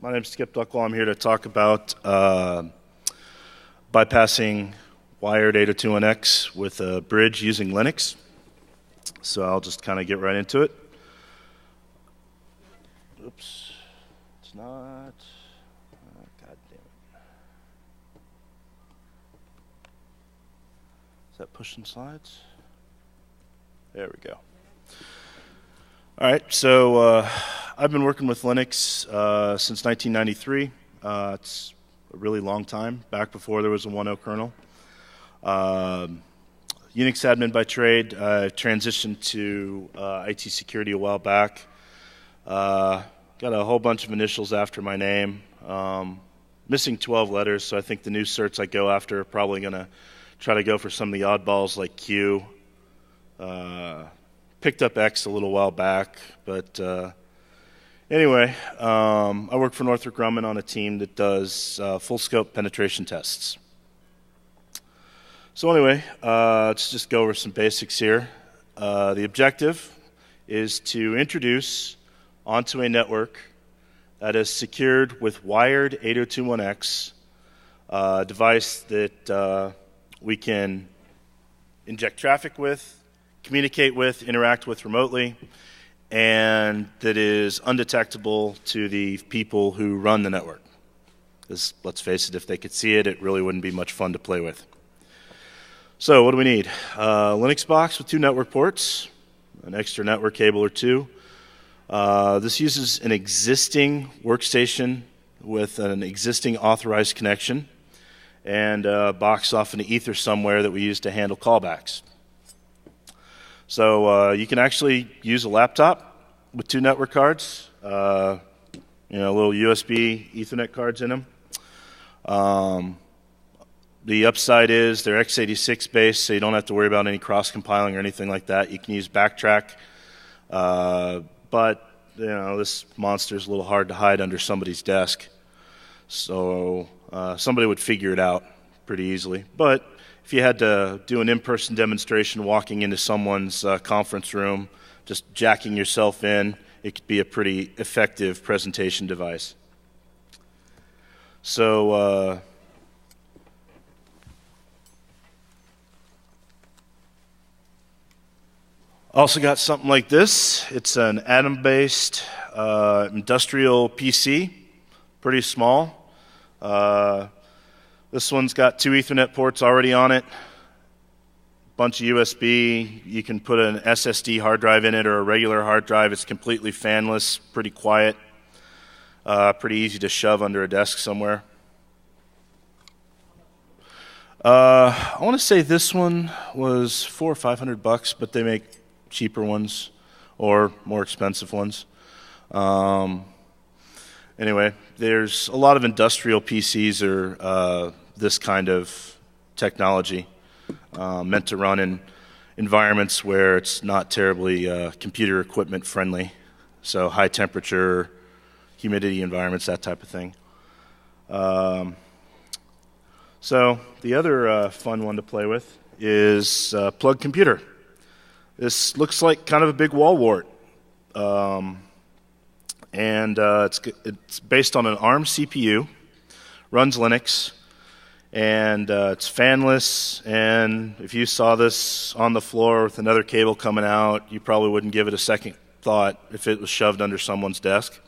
My name is Duckwall. I'm here to talk about bypassing wired 802.1x with a bridge using Linux. So I'll just kind of get right into it. Oops, it's not. Oh, God damn it. Is that pushing slides? There we go. All right, so I've been working with Linux since 1993. It's a really long time, back before there was a 1.0 kernel. Unix admin by trade. I transitioned to IT security a while back. Got a whole bunch of initials after my name. Missing 12 letters, so I think the new certs I go after are probably going to try to go for some of the oddballs like Q. Picked up X a little while back, but anyway, I work for Northrop Grumman on a team that does full scope penetration tests. So anyway, let's just go over some basics here. The objective is to introduce onto a network that is secured with wired 802.1x, a device that we can inject traffic with, communicate with, interact with remotely, and that is undetectable to the people who run the network. Because let's face it, if they could see it, it really wouldn't be much fun to play with. So what do we need? Linux box with 2 network ports, an extra network cable or 2. This uses an existing workstation with an existing authorized connection, and a box off in the ether somewhere that we use to handle callbacks. So you can actually use a laptop with 2 network cards, little USB Ethernet cards in them. The upside is they're x86 based, so you don't have to worry about any cross-compiling or anything like that. You can use Backtrack, but this monster is a little hard to hide under somebody's desk. So somebody would figure it out pretty easily. But if you had to do an in-person demonstration walking into someone's conference room, just jacking yourself in, it could be a pretty effective presentation device. So also got something like this. It's an Atom-based industrial PC, pretty small. This one's got 2 Ethernet ports already on it, bunch of USB. You can put an SSD hard drive in it or a regular hard drive. It's completely fanless, pretty quiet, pretty easy to shove under a desk somewhere. I want to say this one was $400 or $500, but they make cheaper ones or more expensive ones. Anyway, there's a lot of industrial PCs or this kind of technology meant to run in environments where it's not terribly computer equipment friendly, so high temperature, humidity environments, that type of thing. So the other fun one to play with is Plug Computer. This looks like kind of a big wall wart, and it's based on an ARM CPU, runs Linux, and it's fanless, and if you saw this on the floor with another cable coming out, you probably wouldn't give it a second thought if it was shoved under someone's desk.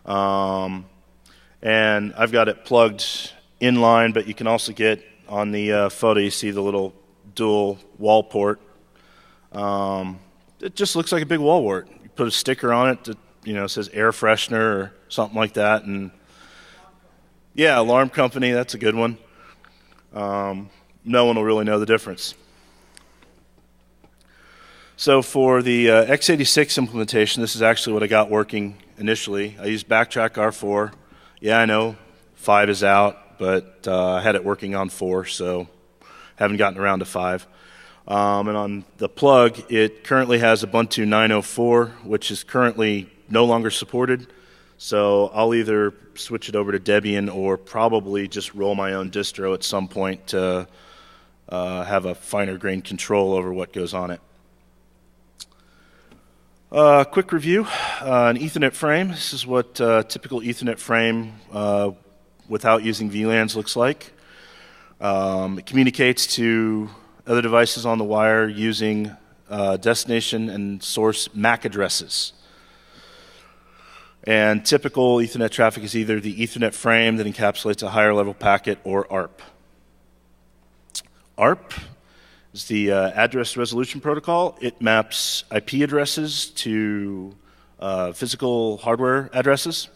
And I've got it plugged in line, but you can also get on the photo, you see the little dual wall port. It just looks like a big wall wart. You put a sticker on it that says air freshener or something like that, and yeah, alarm company, that's a good one. No one will really know the difference. So for the x86 implementation, this is actually what I got working initially. I used Backtrack R4. Yeah, I know 5 is out, but I had it working on 4, so haven't gotten around to 5. And on the plug, it currently has Ubuntu 9.04, which is currently no longer supported. So I'll either switch it over to Debian or probably just roll my own distro at some point to have a finer grained control over what goes on it. Quick review, an Ethernet frame. This is what a typical Ethernet frame without using VLANs looks like. It communicates to other devices on the wire using destination and source MAC addresses. And typical Ethernet traffic is either the Ethernet frame that encapsulates a higher level packet or ARP. ARP is the address resolution protocol. It maps IP addresses to physical hardware addresses.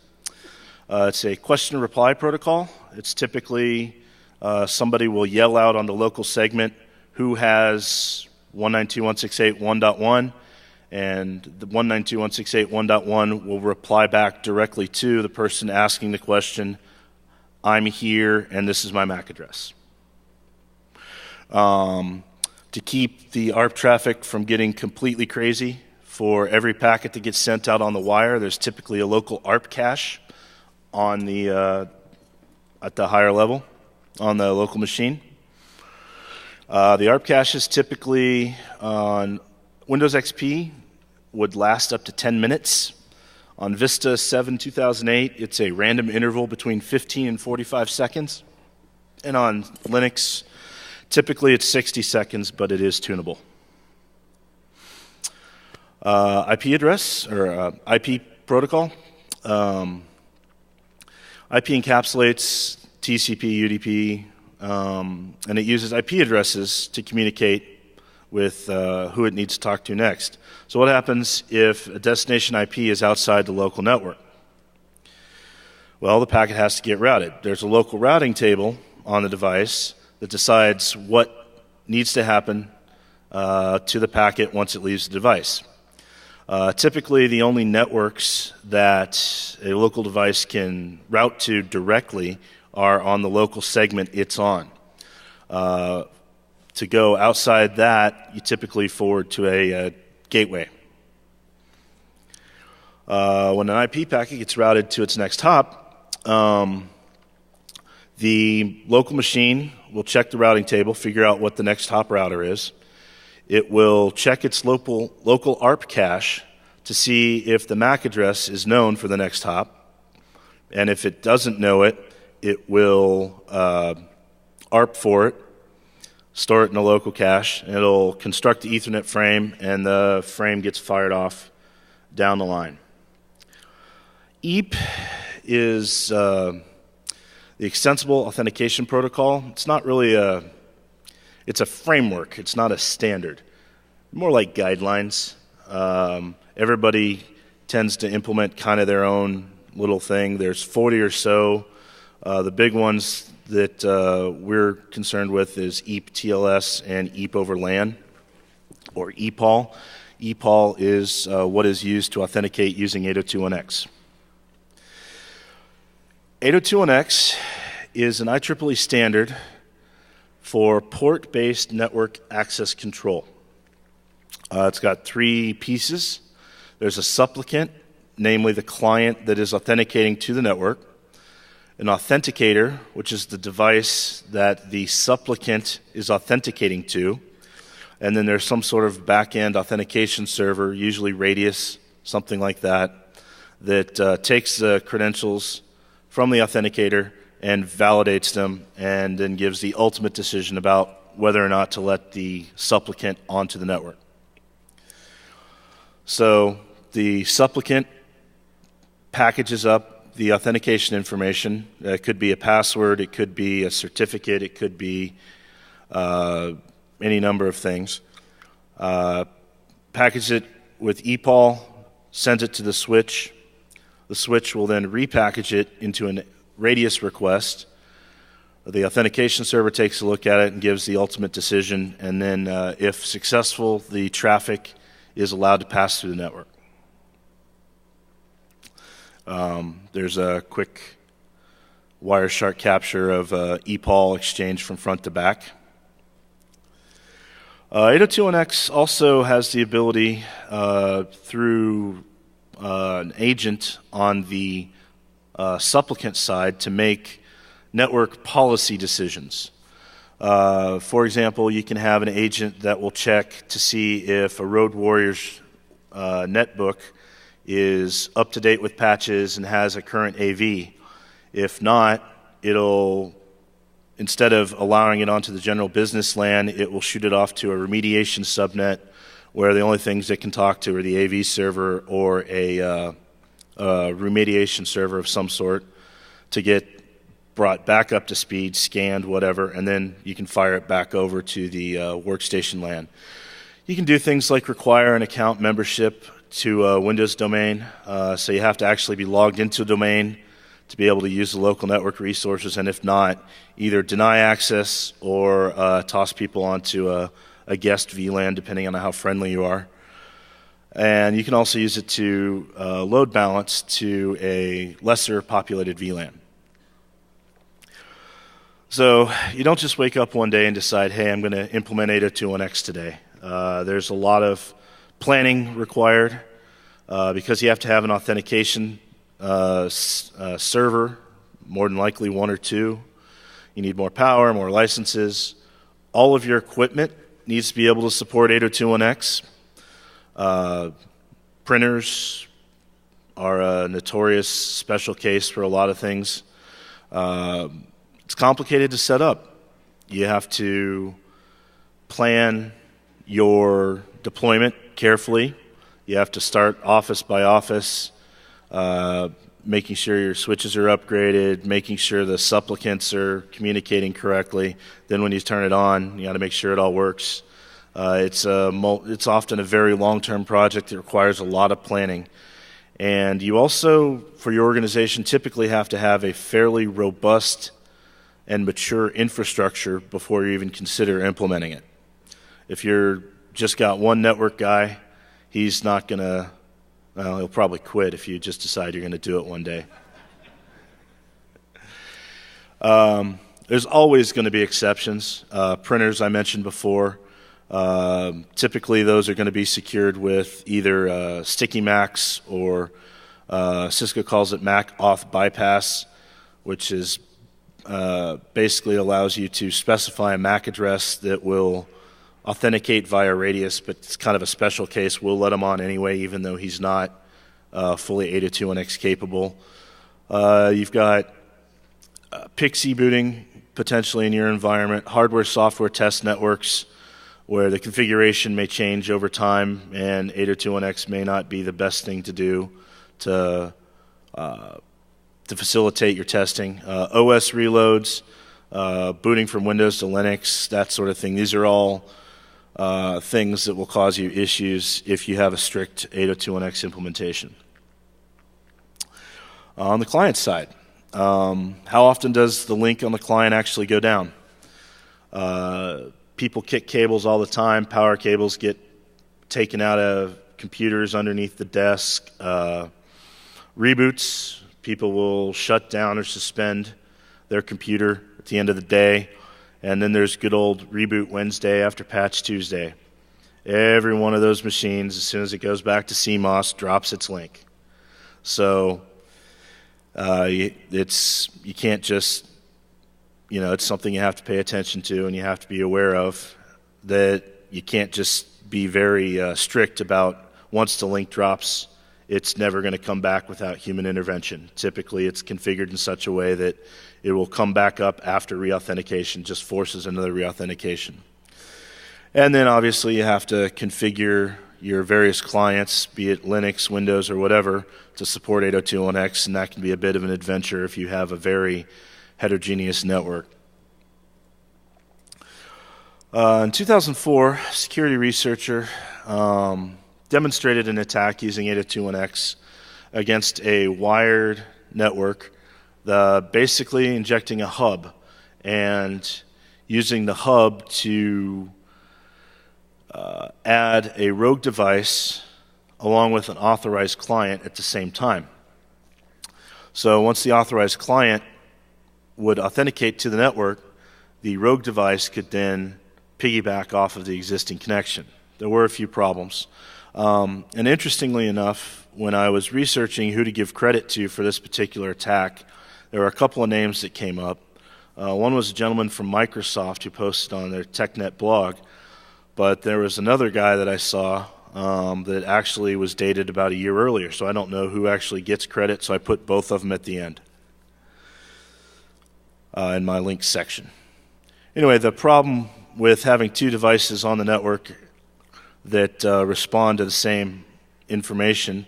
It's a question reply protocol. It's typically somebody will yell out on the local segment who has 192.168.1.1, and the 192.168.1.1 will reply back directly to the person asking the question, I'm here and this is my MAC address. To keep the ARP traffic from getting completely crazy, for every packet that gets sent out on the wire, there's typically a local ARP cache on the at the higher level on the local machine. The ARP caches typically on Windows XP would last up to 10 minutes. On Vista 7 2008, it's a random interval between 15 and 45 seconds. And on Linux, typically it's 60 seconds, but it is tunable. IP address, or IP protocol. IP encapsulates TCP, UDP, and it uses IP addresses to communicate with who it needs to talk to next. So what happens if a destination IP is outside the local network? Well, the packet has to get routed. There's a local routing table on the device that decides what needs to happen to the packet once it leaves the device. Typically, the only networks that a local device can route to directly are on the local segment it's on. To go outside that, you typically forward to a gateway. When an IP packet gets routed to its next hop, the local machine will check the routing table, figure out what the next hop router is. It will check its local ARP cache to see if the MAC address is known for the next hop. And if it doesn't know it, it will ARP for it, store it in a local cache, and it'll construct the Ethernet frame, and the frame gets fired off down the line. EAP is the Extensible Authentication Protocol. It's not really it's a framework. It's not a standard. More like guidelines. Everybody tends to implement kind of their own little thing. There's 40 or so. The big ones that we're concerned with is EAP TLS and EAP over LAN, or EPOL. EPOL is what is used to authenticate using 802.1x. 802.1x is an IEEE standard for port-based network access control. It's got three pieces. There's a supplicant, namely the client that is authenticating to the network, an authenticator, which is the device that the supplicant is authenticating to, and then there's some sort of back-end authentication server, usually Radius, something like that, that takes the credentials from the authenticator and validates them, and then gives the ultimate decision about whether or not to let the supplicant onto the network. So the supplicant packages up the authentication information. It could be a password, it could be a certificate, it could be any number of things. Package it with EPOL, sends it to the switch. The switch will then repackage it into a Radius request. The authentication server takes a look at it and gives the ultimate decision, and then if successful, the traffic is allowed to pass through the network. There's a quick Wireshark capture of EPOL exchange from front to back. 802.1x also has the ability through an agent on the supplicant side to make network policy decisions. For example, you can have an agent that will check to see if a road warrior's netbook is up to date with patches and has a current AV. If not, it'll, instead of allowing it onto the general business LAN, it will shoot it off to a remediation subnet where the only things it can talk to are the AV server or a remediation server of some sort to get brought back up to speed, scanned, whatever, and then you can fire it back over to the workstation LAN. You can do things like require an account membership to a Windows domain, so you have to actually be logged into a domain to be able to use the local network resources, and if not, either deny access or toss people onto a guest VLAN, depending on how friendly you are. And you can also use it to load balance to a lesser populated VLAN. So you don't just wake up one day and decide, hey, I'm going to implement 802.1x today. There's a lot of planning required because you have to have an authentication server, more than likely one or two. You need more power, more licenses. All of your equipment needs to be able to support 802.1x. Printers are a notorious special case for a lot of things. It's complicated to set up. You have to plan your deployment carefully. You have to start office by office, making sure your switches are upgraded, making sure the supplicants are communicating correctly. Then when you turn it on, you got to make sure it all works. It's often a very long-term project that requires a lot of planning. And you also, for your organization, typically have to have a fairly robust and mature infrastructure before you even consider implementing it. If you're just got one network guy, he's not going to, well, he'll probably quit if you just decide you're going to do it one day. There's always going to be exceptions. Printers, I mentioned before, typically those are going to be secured with either sticky MACs or Cisco calls it MAC auth bypass, which is basically allows you to specify a MAC address that will authenticate via radius, but it's kind of a special case. We'll let him on anyway, even though he's not fully 802.1x capable. You've got PXE booting potentially in your environment, hardware software test networks where the configuration may change over time and 802.1x may not be the best thing to do to facilitate your testing. OS reloads, booting from Windows to Linux, that sort of thing. These are all things that will cause you issues if you have a strict 802.1x implementation. On the client side, how often does the link on the client actually go down? People kick cables all the time. Power cables get taken out of computers underneath the desk. Reboots, people will shut down or suspend their computer at the end of the day. And then there's good old Reboot Wednesday after Patch Tuesday. Every one of those machines, as soon as it goes back to CMOS, drops its link. So you can't just, it's something you have to pay attention to and you have to be aware of, that you can't just be very strict about once the link drops, it's never going to come back without human intervention. Typically, it's configured in such a way that it will come back up after reauthentication, just forces another reauthentication. And then obviously you have to configure your various clients, be it Linux, Windows, or whatever, to support 802.1x, and that can be a bit of an adventure if you have a very heterogeneous network. In 2004, a security researcher demonstrated an attack using 802.1x against a wired network, basically injecting a hub and using the hub to add a rogue device along with an authorized client at the same time. So once the authorized client would authenticate to the network, the rogue device could then piggyback off of the existing connection. There were a few problems. And interestingly enough, when I was researching who to give credit to for this particular attack, there were a couple of names that came up. One was a gentleman from Microsoft who posted on their TechNet blog, but there was another guy that I saw that actually was dated about a year earlier, so I don't know who actually gets credit, so I put both of them at the end in my links section. Anyway, the problem with having two devices on the network that respond to the same information,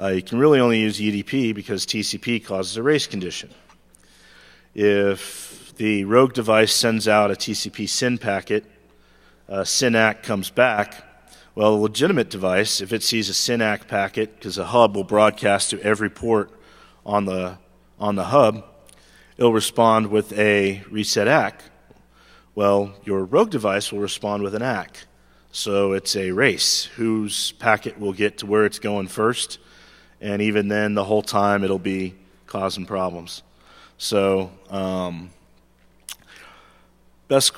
you can really only use UDP because TCP causes a race condition. If the rogue device sends out a TCP SYN packet, SYN-ACK comes back. Well, a legitimate device, if it sees a SYN-ACK packet, because a hub will broadcast to every port on the hub, it'll respond with a reset ACK. Well, your rogue device will respond with an ACK. So it's a race. Whose packet will get to where it's going first, and even then, the whole time, it'll be causing problems. So, best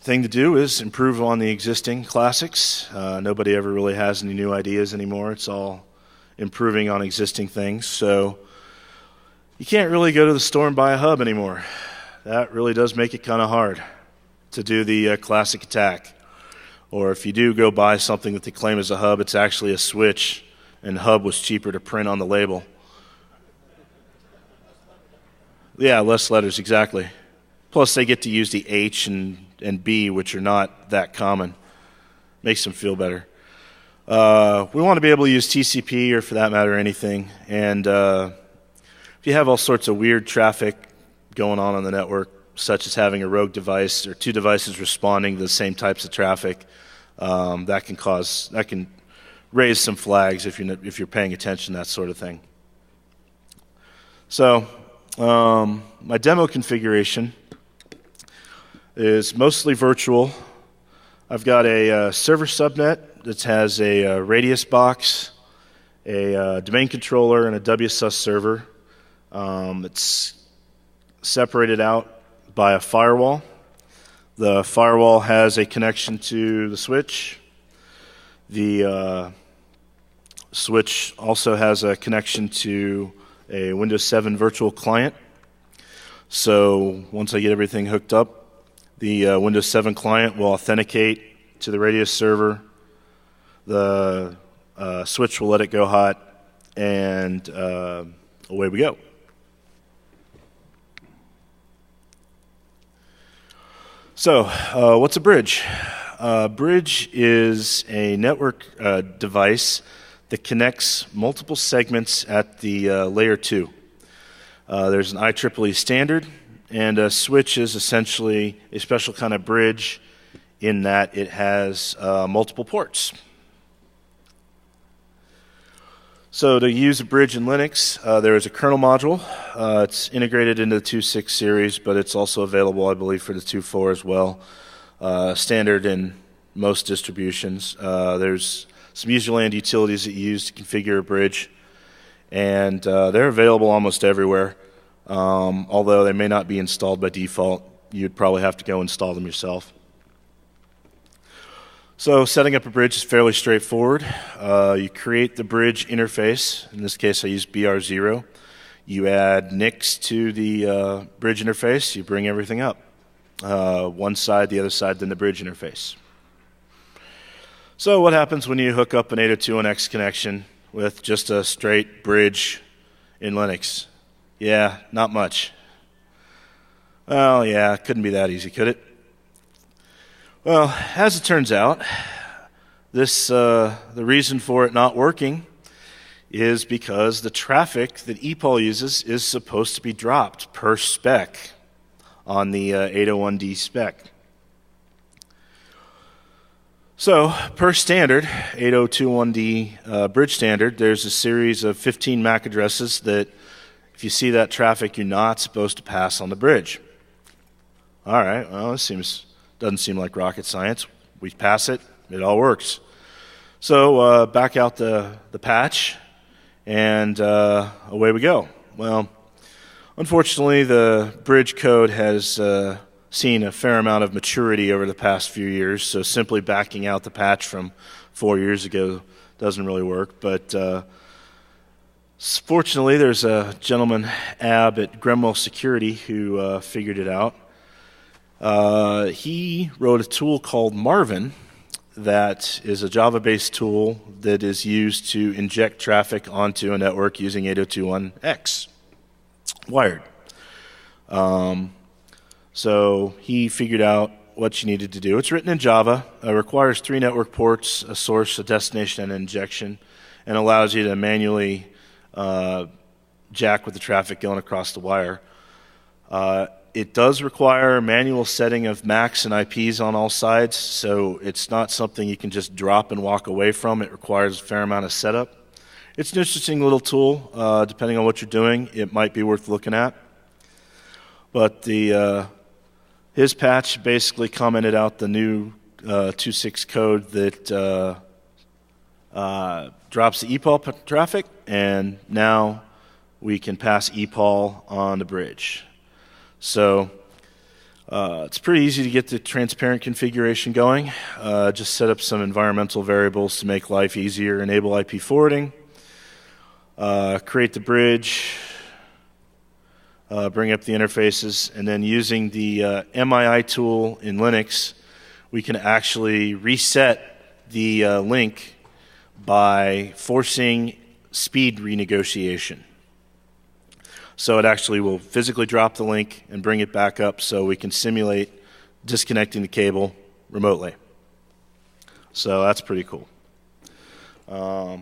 thing to do is improve on the existing classics. Nobody ever really has any new ideas anymore. It's all improving on existing things. So you can't really go to the store and buy a hub anymore. That really does make it kind of hard to do the classic attack. Or if you do go buy something that they claim is a hub, it's actually a switch, and hub was cheaper to print on the label. Yeah, less letters, exactly. Plus, they get to use the H and B, which are not that common. Makes them feel better. We want to be able to use TCP, or for that matter, anything. And if you have all sorts of weird traffic going on the network, such as having a rogue device or two devices responding to the same types of traffic, that can raise some flags if you're paying attention, that sort of thing. So my demo configuration is mostly virtual. I've got a server subnet that has a radius box, a domain controller, and a WSUS server. It's separated out by a firewall. The firewall has a connection to the switch. The switch also has a connection to a Windows 7 virtual client. So once I get everything hooked up, the Windows 7 client will authenticate to the radius server. The switch will let it go hot, and away we go. So, what's a bridge? A bridge is a network device that connects multiple segments at the layer 2. There's an IEEE standard, and a switch is essentially a special kind of bridge in that it has multiple ports. So to use a bridge in Linux, there is a kernel module. It's integrated into the 2.6 series, but it's also available, I believe, for the 2.4 as well. Standard in most distributions. There's some userland utilities that you use to configure a bridge, and they're available almost everywhere. Although they may not be installed by default, you'd probably have to go install them yourself. So setting up a bridge is fairly straightforward. You create the bridge interface. In this case, I use BR0. You add NICs to the bridge interface. You bring everything up. One side, the other side, then the bridge interface. So what happens when you hook up an 802.1x connection with just a straight bridge in Linux? Yeah, not much. Well, yeah, it couldn't be that easy, could it? Well, as it turns out, the reason for it not working is because the traffic that EPOL uses is supposed to be dropped per spec on the 801D spec. So, per standard, 802.1D bridge standard, there's a series of 15 MAC addresses that, if you see that traffic, you're not supposed to pass on the bridge. All right, well, this doesn't seem like rocket science. We pass it, it all works. So back out the patch, and away we go. Well, unfortunately, the bridge code has seen a fair amount of maturity over the past few years, so simply backing out the patch from 4 years ago doesn't really work. But fortunately, there's a gentleman, Ab, at Gremwell Security who figured it out. He wrote a tool called Marvin that is a Java-based tool that is used to inject traffic onto a network using 802.1x wired. So he figured out what you needed to do. It's written in Java. It requires 3 network ports, a source, a destination, and an injection, and allows you to manually jack with the traffic going across the wire. It does require manual setting of MACs and IPs on all sides, so it's not something you can just drop and walk away from. It requires a fair amount of setup. It's an interesting little tool. Depending on what you're doing, it might be worth looking at. But his patch basically commented out the new 2.6 code that drops the EPOL traffic, and now we can pass EPOL on the bridge. So it's pretty easy to get the transparent configuration going. Just set up some environmental variables to make life easier, enable IP forwarding, create the bridge, bring up the interfaces, and then using the MII tool in Linux, we can actually reset the link by forcing speed renegotiation. So it actually will physically drop the link and bring it back up so we can simulate disconnecting the cable remotely. So that's pretty cool. Let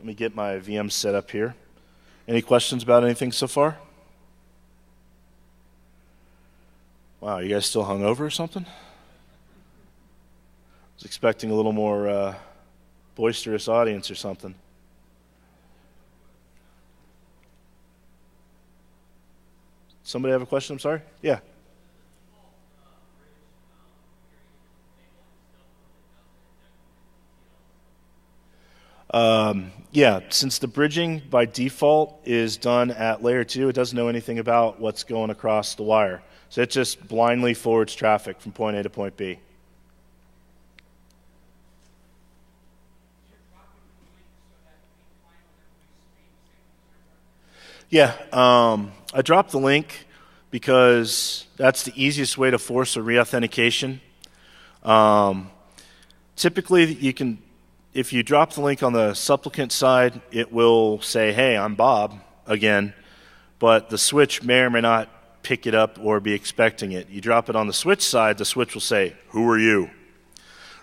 me get my VM set up here. Any questions about anything so far? Wow, you guys still hungover or something? I was expecting a little more boisterous audience or something. Somebody have a question? I'm sorry? Yeah. Yeah, since the bridging by default is done at layer 2, it doesn't know anything about what's going across the wire. So it just blindly forwards traffic from point A to point B. Yeah, I dropped the link because that's the easiest way to force a reauthentication. Typically, you can, if you drop the link on the supplicant side, it will say, "Hey, I'm Bob," again, but the switch may or may not pick it up or be expecting it. You drop it on the switch side, the switch will say, "Who are you?"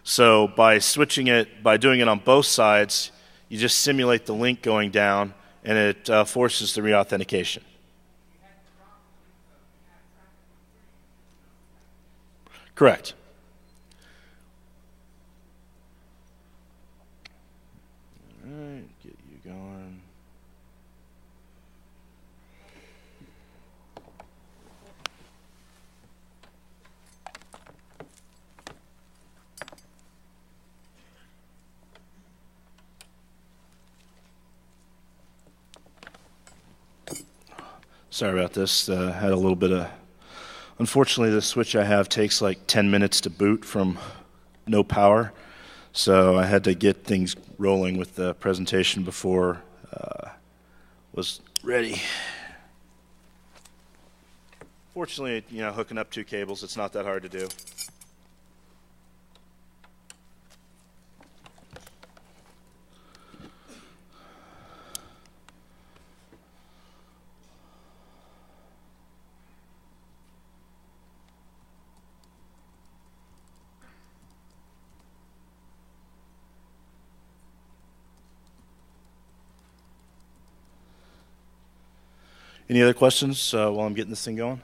So by switching it, by doing it on both sides, you just simulate the link going down, and it forces the reauthentication. Correct. All right, get you going. Sorry about this. Had a little bit of... Unfortunately, the switch I have takes like 10 minutes to boot from no power, so I had to get things rolling with the presentation before was ready. Fortunately, you know, hooking up 2 cables, it's not that hard to do. Any other questions while I'm getting this thing going?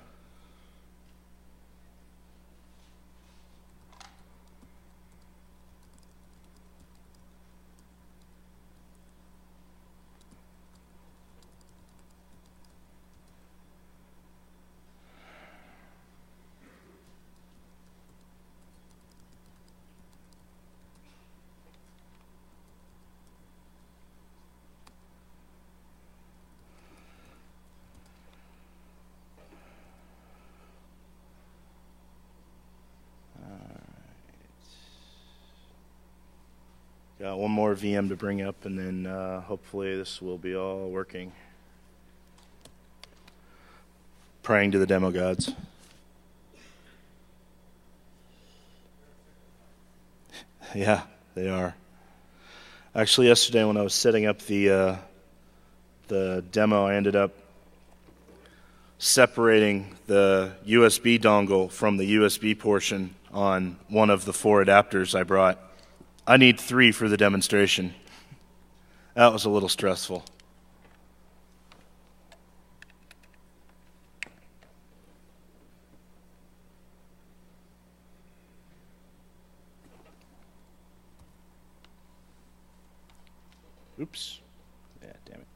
Got one more VM to bring up, and then hopefully this will be all working. Praying to the demo gods. Yeah, they are. Actually, yesterday when I was setting up the demo, I ended up separating the USB dongle from the USB portion on one of the 4 adapters I brought. I need 3 for the demonstration. That was a little stressful. Oops. Yeah, damn it.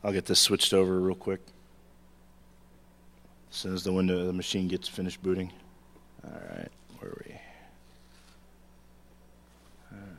I'll get this switched over real quick as soon as the machine gets finished booting. All right, where are we? All right.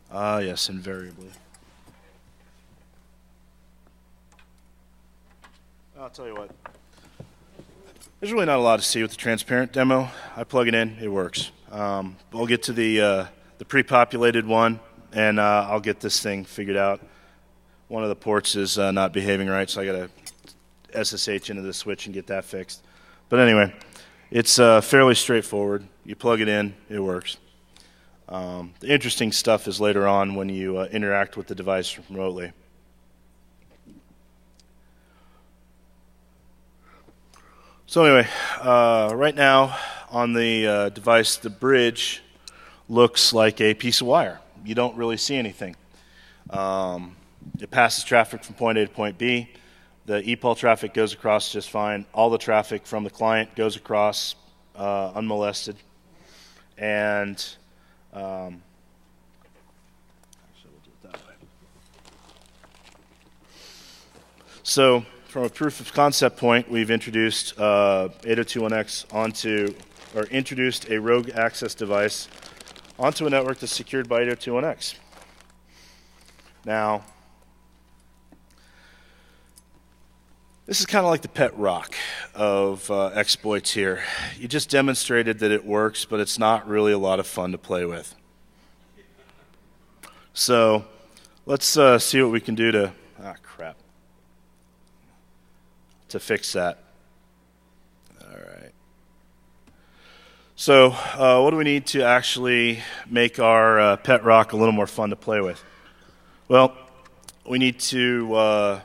Ah, yes, invariably. I'll tell you what. There's really not a lot to see with the transparent demo. I plug it in, it works. We'll get to the pre-populated one, and I'll get this thing figured out. One of the ports is not behaving right, so I got to SSH into the switch and get that fixed. But anyway, it's fairly straightforward. You plug it in, it works. The interesting stuff is later on when you interact with the device remotely. So anyway, right now on the device, the bridge looks like a piece of wire. You don't really see anything. It passes traffic from point A to point B. The EPOL traffic goes across just fine. All the traffic from the client goes across unmolested. And actually, we'll do it that way. So, from a proof of concept point, we've introduced 802.1x onto, or introduced a rogue access device onto a network that's secured by 802.1x. Now, this is kind of like the pet rock of exploits here. You just demonstrated that it works, but it's not really a lot of fun to play with. So let's see what we can do to, to fix that. All right. So what do we need to actually make our pet rock a little more fun to play with? Well, we need to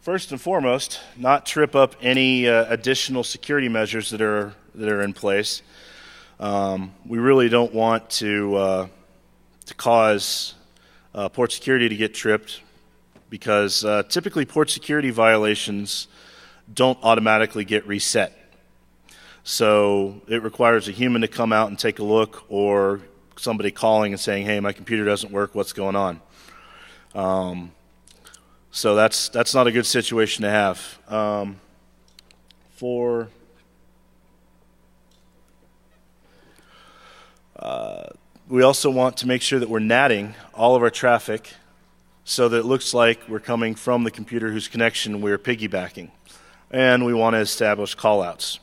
first and foremost, not trip up any additional security measures that are in place. We really don't want to cause port security to get tripped, because typically port security violations don't automatically get reset. So it requires a human to come out and take a look, or somebody calling and saying, "Hey, my computer doesn't work. What's going on?" So that's not a good situation to have. We also want to make sure that we're natting all of our traffic so that it looks like we're coming from the computer whose connection we're piggybacking. And we want to establish callouts.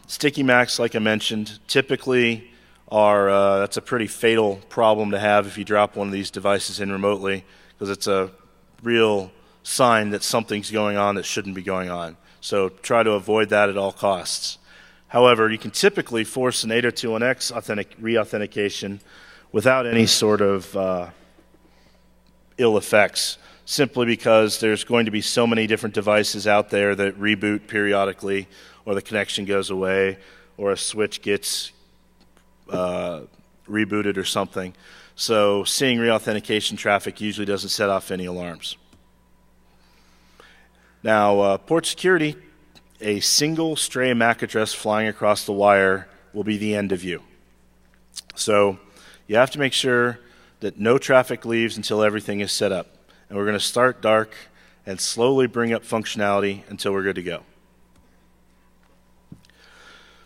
Sticky Macs, like I mentioned, typically are that's a pretty fatal problem to have if you drop one of these devices in remotely, because it's a real sign that something's going on that shouldn't be going on. So try to avoid that at all costs. However, you can typically force an 802.1x re-authentication without any sort of ill effects, simply because there's going to be so many different devices out there that reboot periodically, or the connection goes away, or a switch gets rebooted or something. So seeing re-authentication traffic usually doesn't set off any alarms. Now, port security a single stray MAC address flying across the wire will be the end of you. So you have to make sure that no traffic leaves until everything is set up. And we're going to start dark and slowly bring up functionality until we're good to go.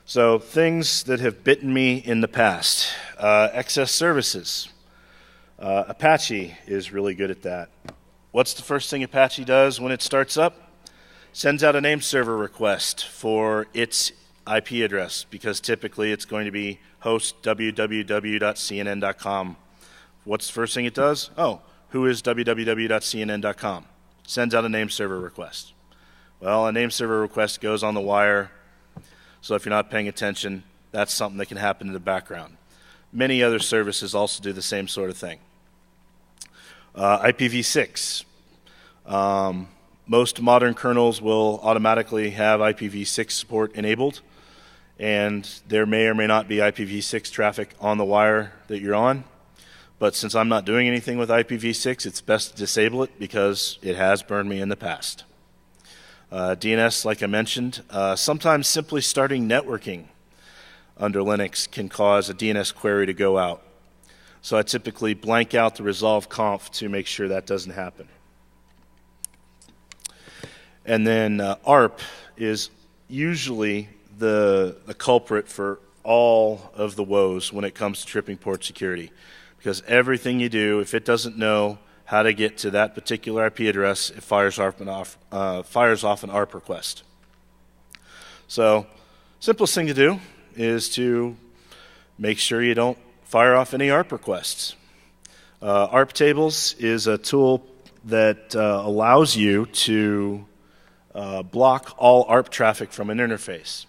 So things that have bitten me in the past. Excess services. Apache is really good at that. What's the first thing Apache does when it starts up? Sends out a name server request for its IP address, because typically it's going to be host www.cnn.com. What's the first thing it does? Oh, who is www.cnn.com? Sends out a name server request. Well, a name server request goes on the wire, so if you're not paying attention, that's something that can happen in the background. Many other services also do the same sort of thing. IPv6. Most modern kernels will automatically have IPv6 support enabled, and there may or may not be IPv6 traffic on the wire that you're on. But since I'm not doing anything with IPv6, it's best to disable it because it has burned me in the past. DNS, like I mentioned, sometimes simply starting networking under Linux can cause a DNS query to go out. So I typically blank out the resolve conf to make sure that doesn't happen. And then ARP is usually the culprit for all of the woes when it comes to tripping port security. Because everything you do, if it doesn't know how to get to that particular IP address, it fires off an ARP request. So simplest thing to do is to make sure you don't fire off any ARP requests. ARP tables is a tool that allows you to block all ARP traffic from an interface.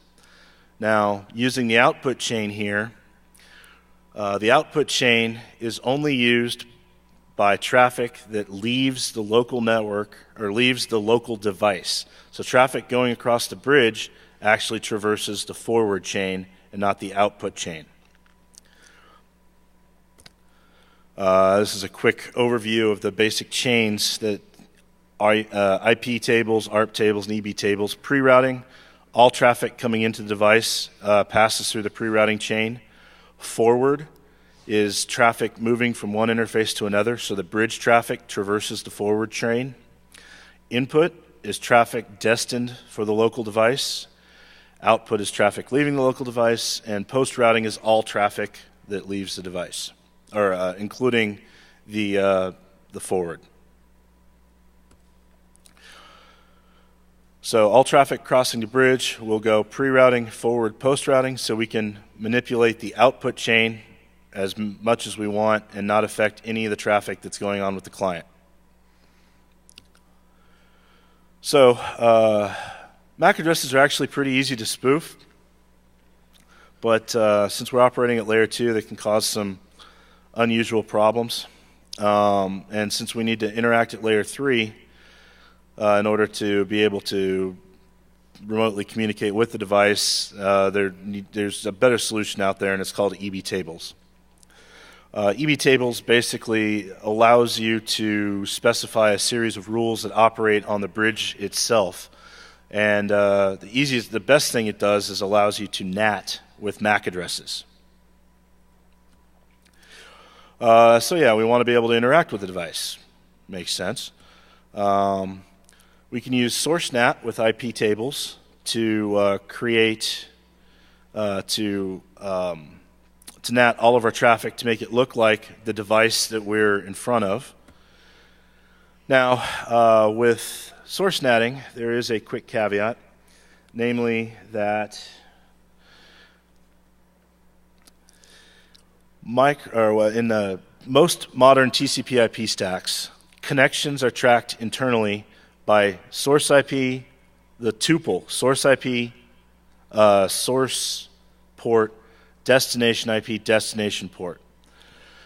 Now, using the output chain here, the output chain is only used by traffic that leaves the local network or leaves the local device. So traffic going across the bridge actually traverses the forward chain and not the output chain. This is a quick overview of the basic chains that are IP tables, ARP tables, and EB tables. Pre-routing, all traffic coming into the device passes through the pre-routing chain. Forward is traffic moving from one interface to another, so the bridge traffic traverses the forward chain. Input is traffic destined for the local device. Output is traffic leaving the local device, and post-routing is all traffic that leaves the device, or including the forward. So all traffic crossing the bridge will go pre-routing, forward, post-routing, so we can manipulate the output chain as much as we want and not affect any of the traffic that's going on with the client. So MAC addresses are actually pretty easy to spoof, but since we're operating at layer 2, they can cause some unusual problems. And since we need to interact at layer 3, in order to be able to remotely communicate with the device, there's a better solution out there, and it's called EB tables. EB tables basically allows you to specify a series of rules that operate on the bridge itself. And the best thing it does is allows you to NAT with MAC addresses. So yeah, we want to be able to interact with the device. Makes sense. We can use source NAT with IP tables to create, to NAT all of our traffic to make it look like the device that we're in front of. Now, with source NATing, there is a quick caveat, namely that in the most modern TCP/IP stacks, connections are tracked internally by source IP, the tuple, source IP, source port, destination IP, destination port.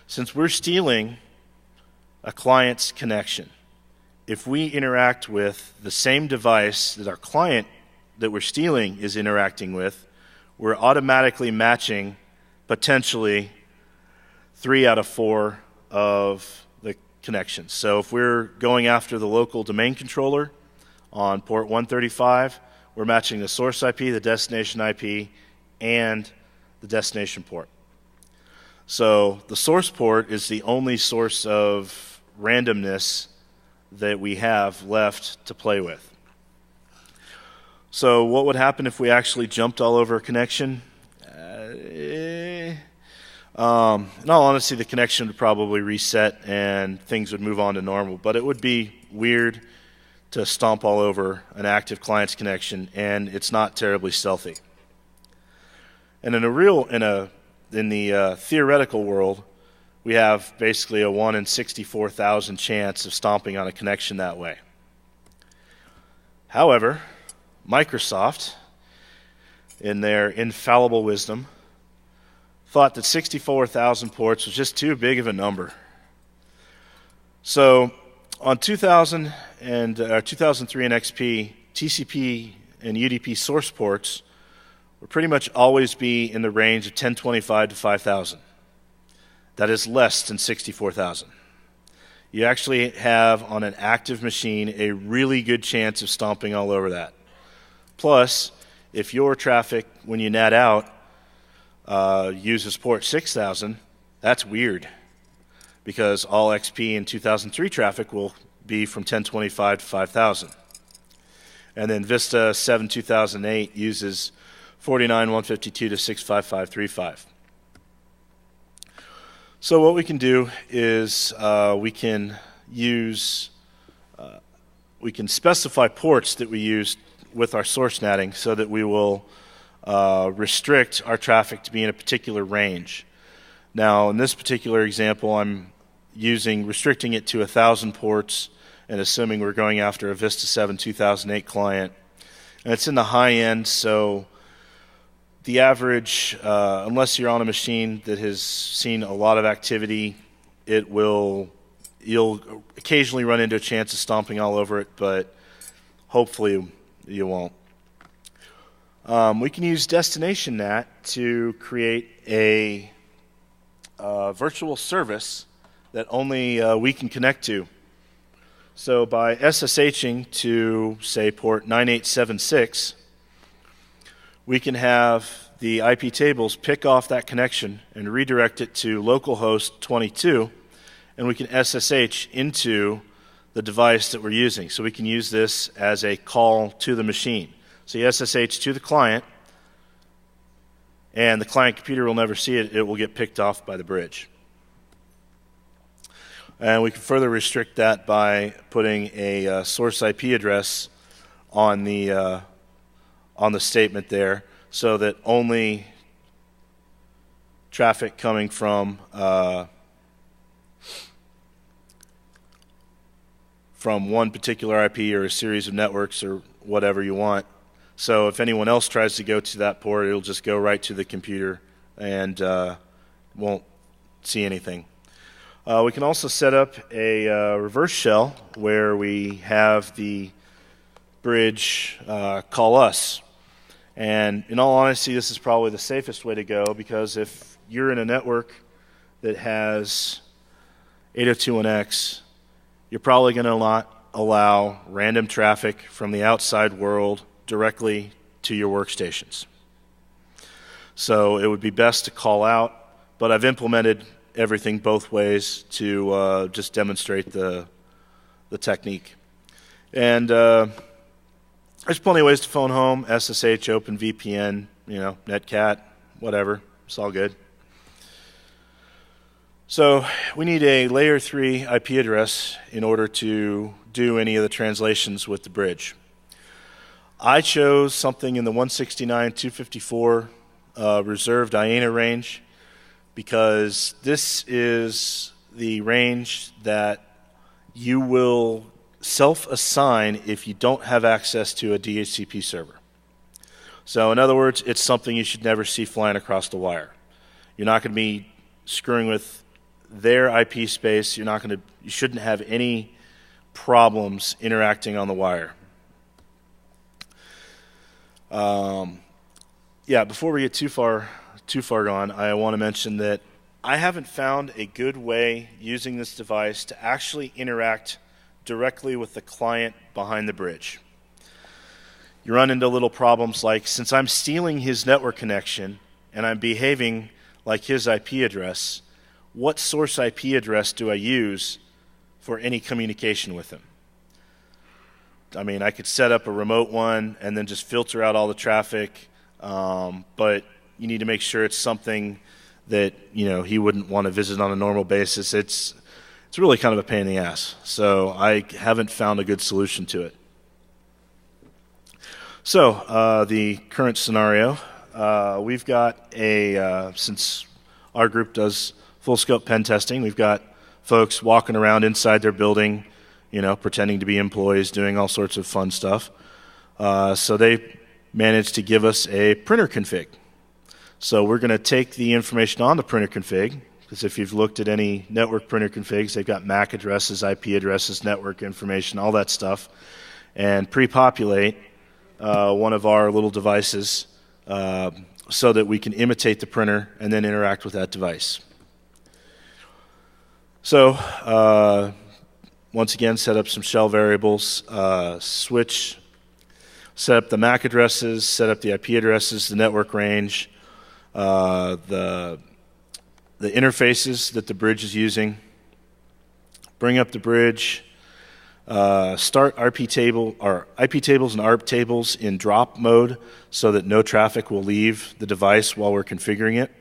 Since we're stealing a client's connection, if we interact with the same device that our client that we're stealing is interacting with, we're automatically matching potentially 3 out of 4 of the connections. So if we're going after the local domain controller on port 135, we're matching the source IP, the destination IP, and the destination port. So the source port is the only source of randomness that we have left to play with. So what would happen if we actually jumped all over a connection? In all honesty, the connection would probably reset and things would move on to normal, but it would be weird to stomp all over an active client's connection, and it's not terribly stealthy. And in the theoretical world, we have basically a 1 in 64,000 chance of stomping on a connection that way. However, Microsoft, in their infallible wisdom, thought that 64,000 ports was just too big of a number. So on 2000 and 2003 and XP, TCP and UDP source ports would pretty much always be in the range of 1025 to 5000. That is less than 64,000. You actually have, on an active machine, a really good chance of stomping all over that. Plus, if your traffic, when you NAT out, uses port 6000, that's weird, because all XP in 2003 traffic will be from 1025 to 5000. And then Vista 7 2008 uses 49.152 to 65535. So what we can do is we can specify ports that we use with our source NATing so that we will restrict our traffic to be in a particular range. Now, in this particular example, I'm restricting it to 1,000 ports and assuming we're going after a Vista 7 2008 client. And it's in the high end, so the average, unless you're on a machine that has seen a lot of activity, you'll occasionally run into a chance of stomping all over it, but hopefully you won't. We can use destination NAT to create a virtual service that only we can connect to. So by SSHing to, say, port 9876, we can have the IP tables pick off that connection and redirect it to localhost 22, and we can SSH into the device that we're using. So we can use this as a call to the machine. So you SSH to the client, and the client computer will never see it. It will get picked off by the bridge. And we can further restrict that by putting a source IP address on the statement there, so that only traffic coming from one particular IP or a series of networks or whatever you want. So if anyone else tries to go to that port, it'll just go right to the computer and won't see anything. We can also set up a reverse shell where we have the bridge call us. And in all honesty, this is probably the safest way to go, because if you're in a network that has 802.1x, you're probably going to not allow random traffic from the outside world directly to your workstations. So it would be best to call out, but I've implemented everything both ways to just demonstrate the technique. And there's plenty of ways to phone home: SSH, OpenVPN, Netcat, whatever. It's all good. So we need a layer 3 IP address in order to do any of the translations with the bridge. I chose something in the 169.254 reserved IANA range, because this is the range that you will self-assign if you don't have access to a DHCP server. So in other words, it's something you should never see flying across the wire. You're not going to be screwing with their IP space. You shouldn't have any problems interacting on the wire. Before we get too far gone, I want to mention that I haven't found a good way using this device to actually interact directly with the client behind the bridge. you run into little problems like, since I'm stealing his network connection and I'm behaving like his IP address, what source IP address do I use for any communication with him? I mean, I could set up a remote one and then just filter out all the traffic, but you need to make sure it's something that, you know, he wouldn't want to visit on a normal basis. It's really kind of a pain in the ass. So I haven't found a good solution to it. So the current scenario, we've got since our group does full scope pen testing, we've got folks walking around inside their building, you know, pretending to be employees, doing all sorts of fun stuff. So they managed to give us a printer config. So we're going to take the information on the printer config, because if you've looked at any network printer configs, they've got MAC addresses, IP addresses, network information, all that stuff, and pre-populate one of our little devices so that we can imitate the printer and then interact with that device. So once again, set up some shell variables, switch, set up the MAC addresses, set up the IP addresses, the network range, the interfaces that the bridge is using, bring up the bridge, start IP tables and ARP tables in drop mode so that no traffic will leave the device while we're configuring it.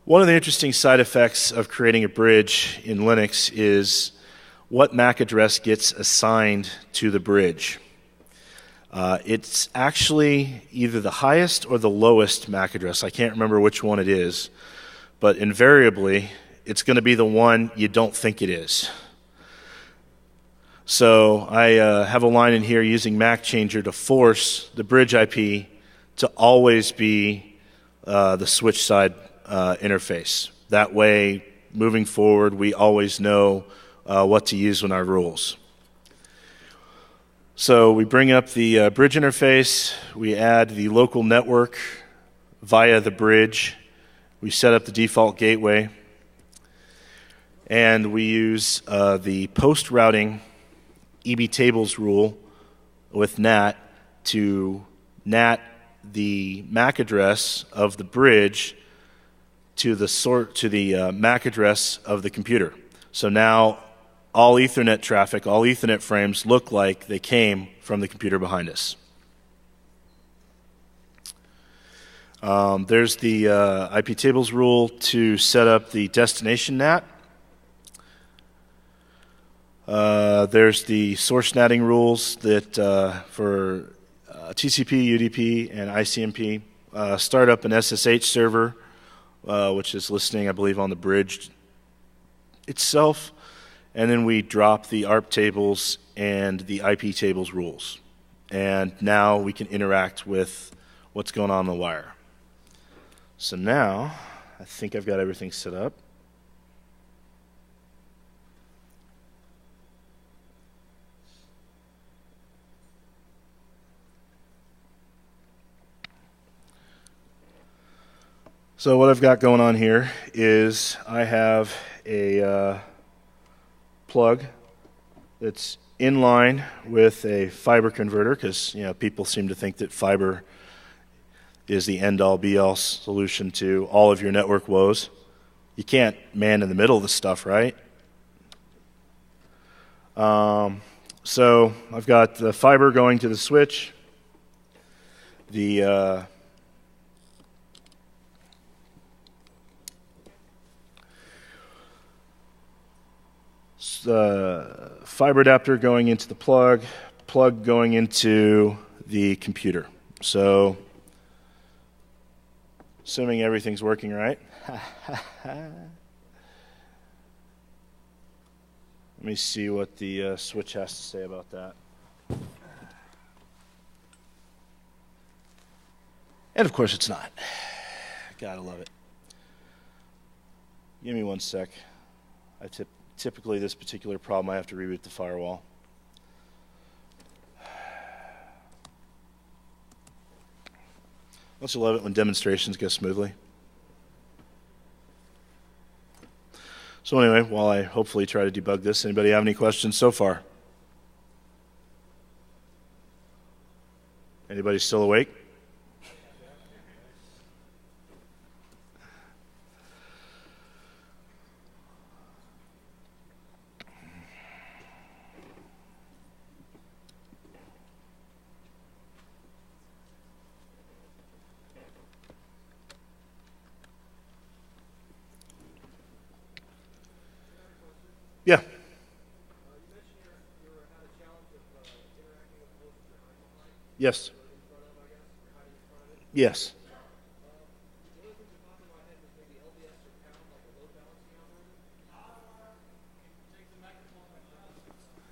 One of the interesting side effects of creating a bridge in Linux is what MAC address gets assigned to the bridge. It's actually either the highest or the lowest MAC address. I can't remember which one it is, but invariably it's going to be the one you don't think it is. So I have a line in here using MAC changer to force the bridge IP to always be the switch side interface. That way, moving forward, we always know what to use in our rules. So we bring up the bridge interface, we add the local network via the bridge, we set up the default gateway, and we use the post-routing EB tables rule with NAT to NAT the MAC address of the bridge to the MAC address of the computer. So now all Ethernet traffic, all Ethernet frames look like they came from the computer behind us. There's the IP tables rule to set up the destination NAT. There's the source NATing rules that for TCP, UDP, and ICMP start up an SSH server, which is listening, I believe, on the bridge itself. And then we drop the ARP tables and the IP tables rules. And now we can interact with what's going on the wire. So now, I think I've got everything set up. So what I've got going on here is I have a plug that's in line with a fiber converter, because people seem to think that fiber is the end-all be-all solution to all of your network woes. You can't man in the middle of this stuff, right? So I've got the fiber going to the switch, the fiber adapter going into the plug going into the computer. So, assuming everything's working right. Let me see what the switch has to say about that. And of course it's not. Gotta love it. Give me one sec. Typically, this particular problem, I have to reboot the firewall. Don't you love it when demonstrations go smoothly? So anyway, while I hopefully try to debug this, anybody have any questions so far? Anybody still awake? Yeah. Yes. Yes.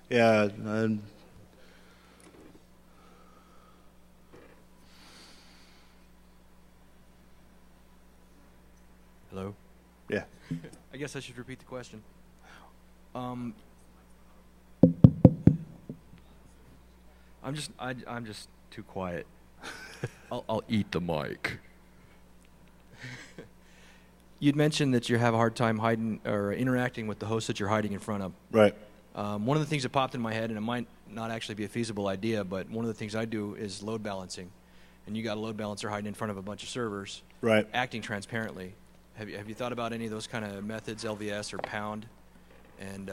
Yeah. Hello? Yeah. I guess I should repeat the question. I'm just too quiet. I'll eat the mic. You'd mentioned that you have a hard time hiding or interacting with the host that you're hiding in front of. Right. One of the things that popped in my head, and it might not actually be a feasible idea, but one of the things I do is load balancing. And you got a load balancer hiding in front of a bunch of servers, Right. acting transparently. Have you thought about any of those kind of methods, LVS or pound? And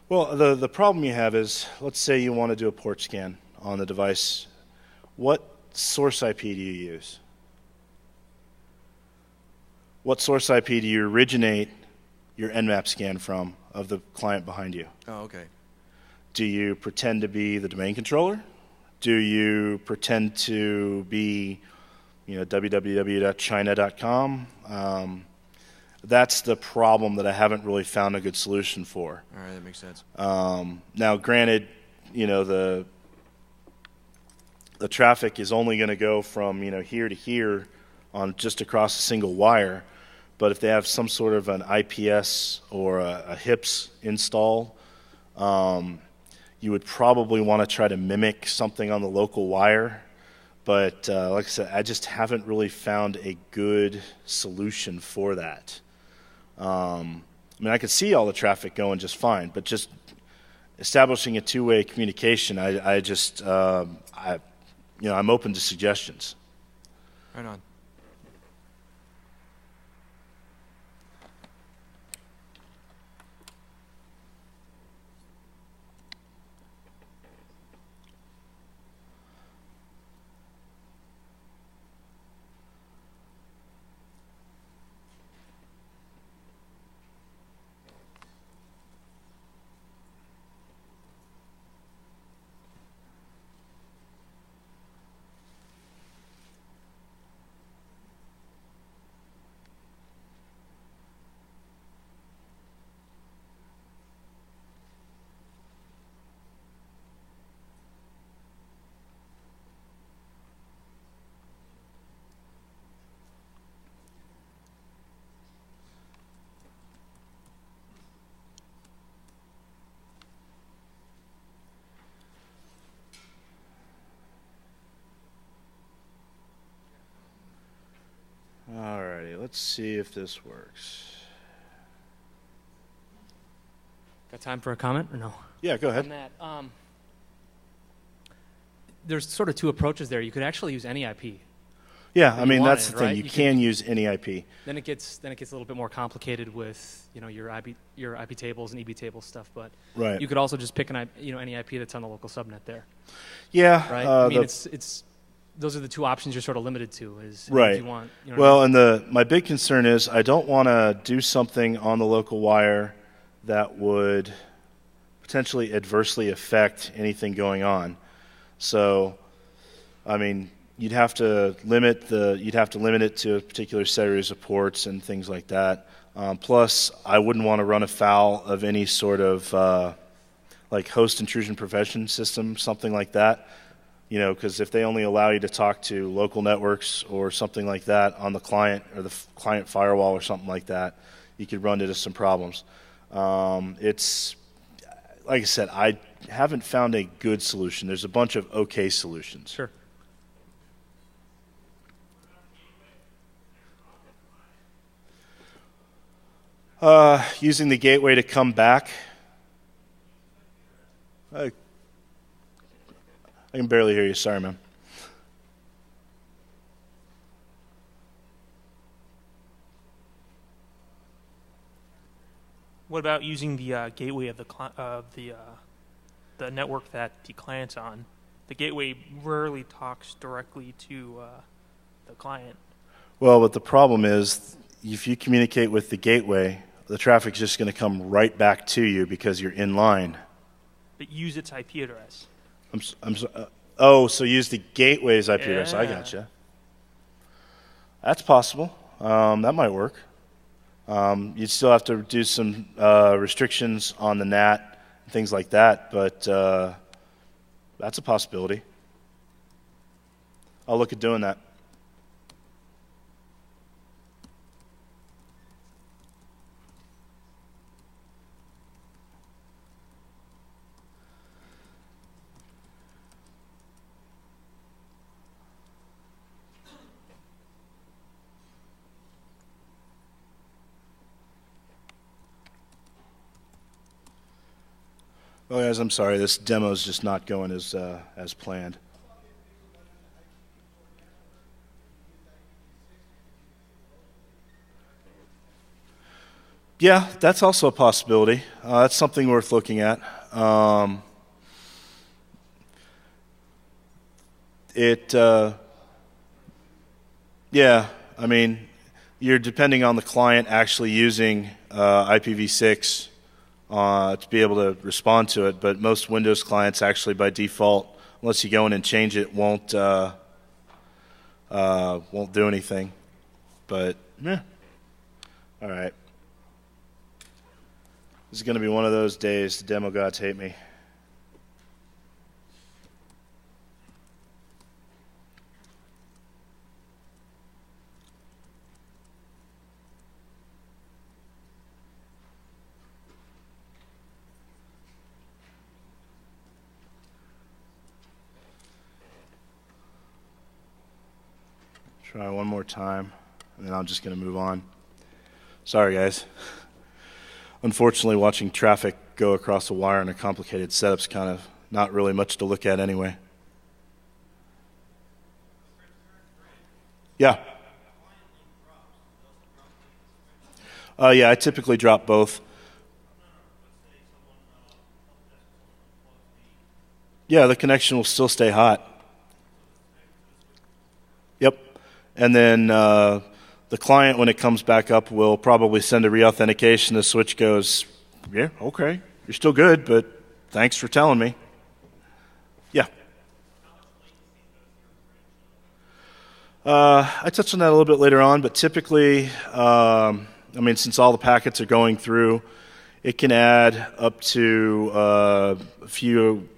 Well, the problem you have is, let's say you want to do a port scan on the device. What source IP do you use? What source IP do you originate your Nmap scan from of the client behind you? oh, okay. Do you pretend to be the domain controller? Do you pretend to be, www.china.com? That's the problem that I haven't really found a good solution for. All right, that makes sense. Now, granted, the traffic is only going to go from here to here on just across a single wire, but if they have some sort of an IPS or a HIPS install, you would probably want to try to mimic something on the local wire. But like I said, I just haven't really found a good solution for that. I could see all the traffic going just fine, but just establishing a two-way communication, I'm open to suggestions. Right on. Alrighty, let's see if this works. Got time for a comment or no? Yeah, go ahead. On that, there's sort of two approaches there. You could actually use any IP. Yeah, If you that's the wanted, thing. right? You You can use any IP. Then it gets a little bit more complicated with your IP tables and EB table stuff. But Right. you could also just pick any IP that's on the local subnet there, Yeah. right? It's those are the two options you're sort of limited to. Is Right. If you want, Well, and my big concern is I don't want to do something on the local wire that would potentially adversely affect anything going on. So, you'd have to limit it to a particular series of ports and things like that. Plus, I wouldn't want to run afoul of any sort of like host intrusion prevention system, something like that. Because if they only allow you to talk to local networks or something like that on the client or the client firewall or something like that, you could run into some problems. It's like I said, I haven't found a good solution. There's a bunch of okay solutions. Sure. Using the gateway to come back. I can barely hear you. Sorry, man. What about using the gateway of the network that the client's on? The gateway rarely talks directly to the client. Well, but the problem is, if you communicate with the gateway, the traffic's just going to come right back to you because you're in line. But use its IP address. So use the gateway's IP address. I gotcha. That's possible. That might work. You'd still have to do some restrictions on the NAT and things like that, but that's a possibility. I'll look at doing that. Oh, guys, I'm sorry. This demo is just not going as planned. Yeah, that's also a possibility. That's something worth looking at. Yeah, I mean, you're depending on the client actually using IPv6 to be able to respond to it, but most Windows clients actually by default, unless you go in and change it, won't do anything. But yeah, all right. This is going to be one of those days the demo gods hate me. Try one more time, and then I'm just going to move on. Sorry, guys. Unfortunately, watching traffic go across a wire in a complicated setup's kind of not really much to look at anyway. Yeah. Yeah, I typically drop both. Yeah, the connection will still stay hot. Yep. And then the client, when it comes back up, will probably send a reauthentication. The switch goes, yeah, okay, you're still good, but thanks for telling me. Yeah. I touched on that a little bit later on, but typically, I mean, since all the packets are going through, it can add up to a few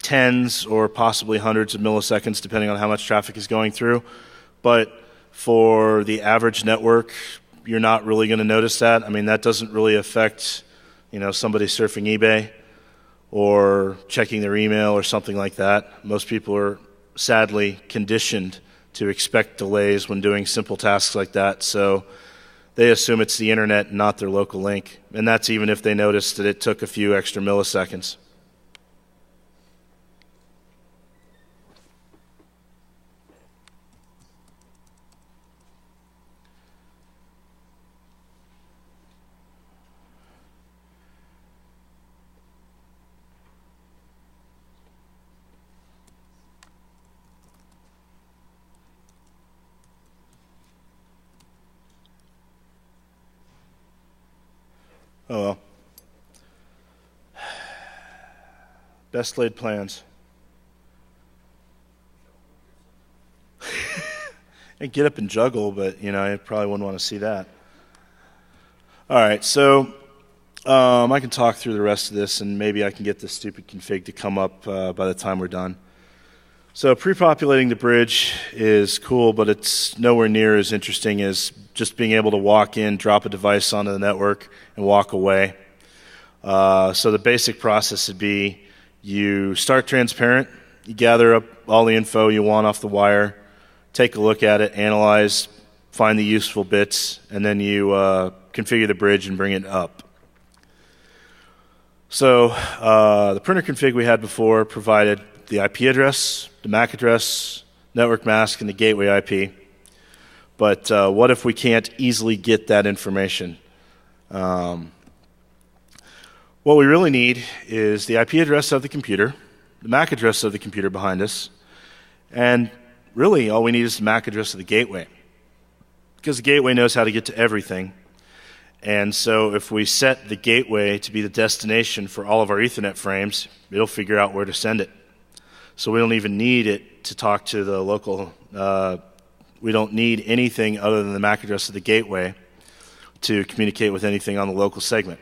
tens or possibly hundreds of milliseconds, depending on how much traffic is going through. But for the average network, you're not really going to notice that. I mean, that doesn't really affect, somebody surfing eBay or checking their email or something like that. Most people are sadly conditioned to expect delays when doing simple tasks like that, so they assume it's the internet, not their local link. And that's even if they notice that it took a few extra milliseconds. Oh well. Best laid plans. And get up and juggle, but I probably wouldn't want to see that. All right, so I can talk through the rest of this, and maybe I can get this stupid config to come up by the time we're done. So pre-populating the bridge is cool, but it's nowhere near as interesting as just being able to walk in, drop a device onto the network, and walk away. So the basic process would be you start transparent, you gather up all the info you want off the wire, take a look at it, analyze, find the useful bits, and then you configure the bridge and bring it up. So the printer config we had before provided the IP address, the MAC address, network mask, and the gateway IP. But what if we can't easily get that information? What we really need is the IP address of the computer, the MAC address of the computer behind us, and really all we need is the MAC address of the gateway, because the gateway knows how to get to everything. And so if we set the gateway to be the destination for all of our Ethernet frames, it'll figure out where to send it. So we don't even need it to talk to the local, we don't need anything other than the MAC address of the gateway to communicate with anything on the local segment.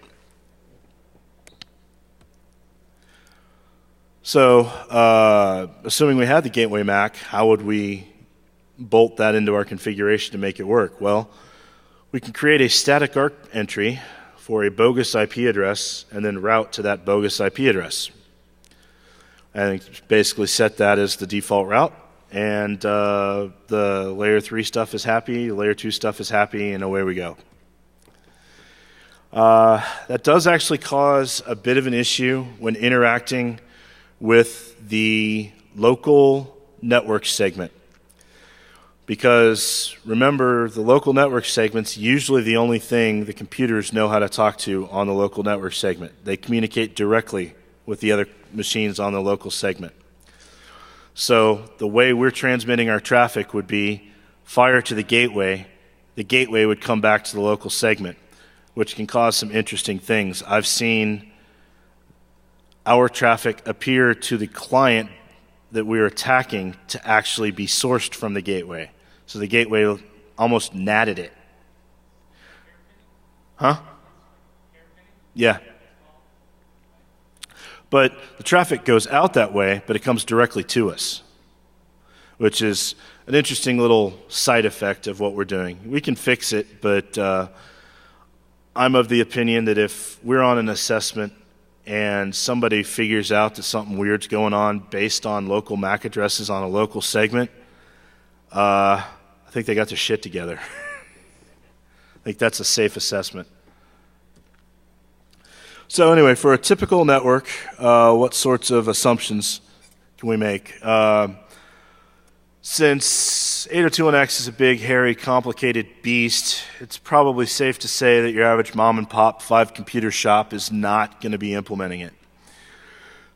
So assuming we had the gateway MAC, how would we bolt that into our configuration to make it work? Well, we can create a static ARC entry for a bogus IP address and then route to that bogus IP address. And basically set that as the default route, and the layer 3 stuff is happy, the layer 2 stuff is happy, and away we go. That does actually cause a bit of an issue when interacting with the local network segment. Because remember, the local network segment's usually the only thing the computers know how to talk to on the local network segment. They communicate directly with the other machines on the local segment. So the way we're transmitting our traffic would be fire to the gateway would come back to the local segment, which can cause some interesting things. I've seen our traffic appear to the client that we're attacking to actually be sourced from the gateway. So the gateway almost natted it. Huh? Yeah. But the traffic goes out that way, but it comes directly to us, which is an interesting little side effect of what we're doing. We can fix it, but I'm of the opinion that if we're on an assessment and somebody figures out that something weird's going on based on local MAC addresses on a local segment, I think they got their shit together. I think that's a safe assessment. So anyway, for a typical network, what sorts of assumptions can we make? Since 802.1x is a big, hairy, complicated beast, it's probably safe to say that your average mom and pop 5-computer shop is not going to be implementing it.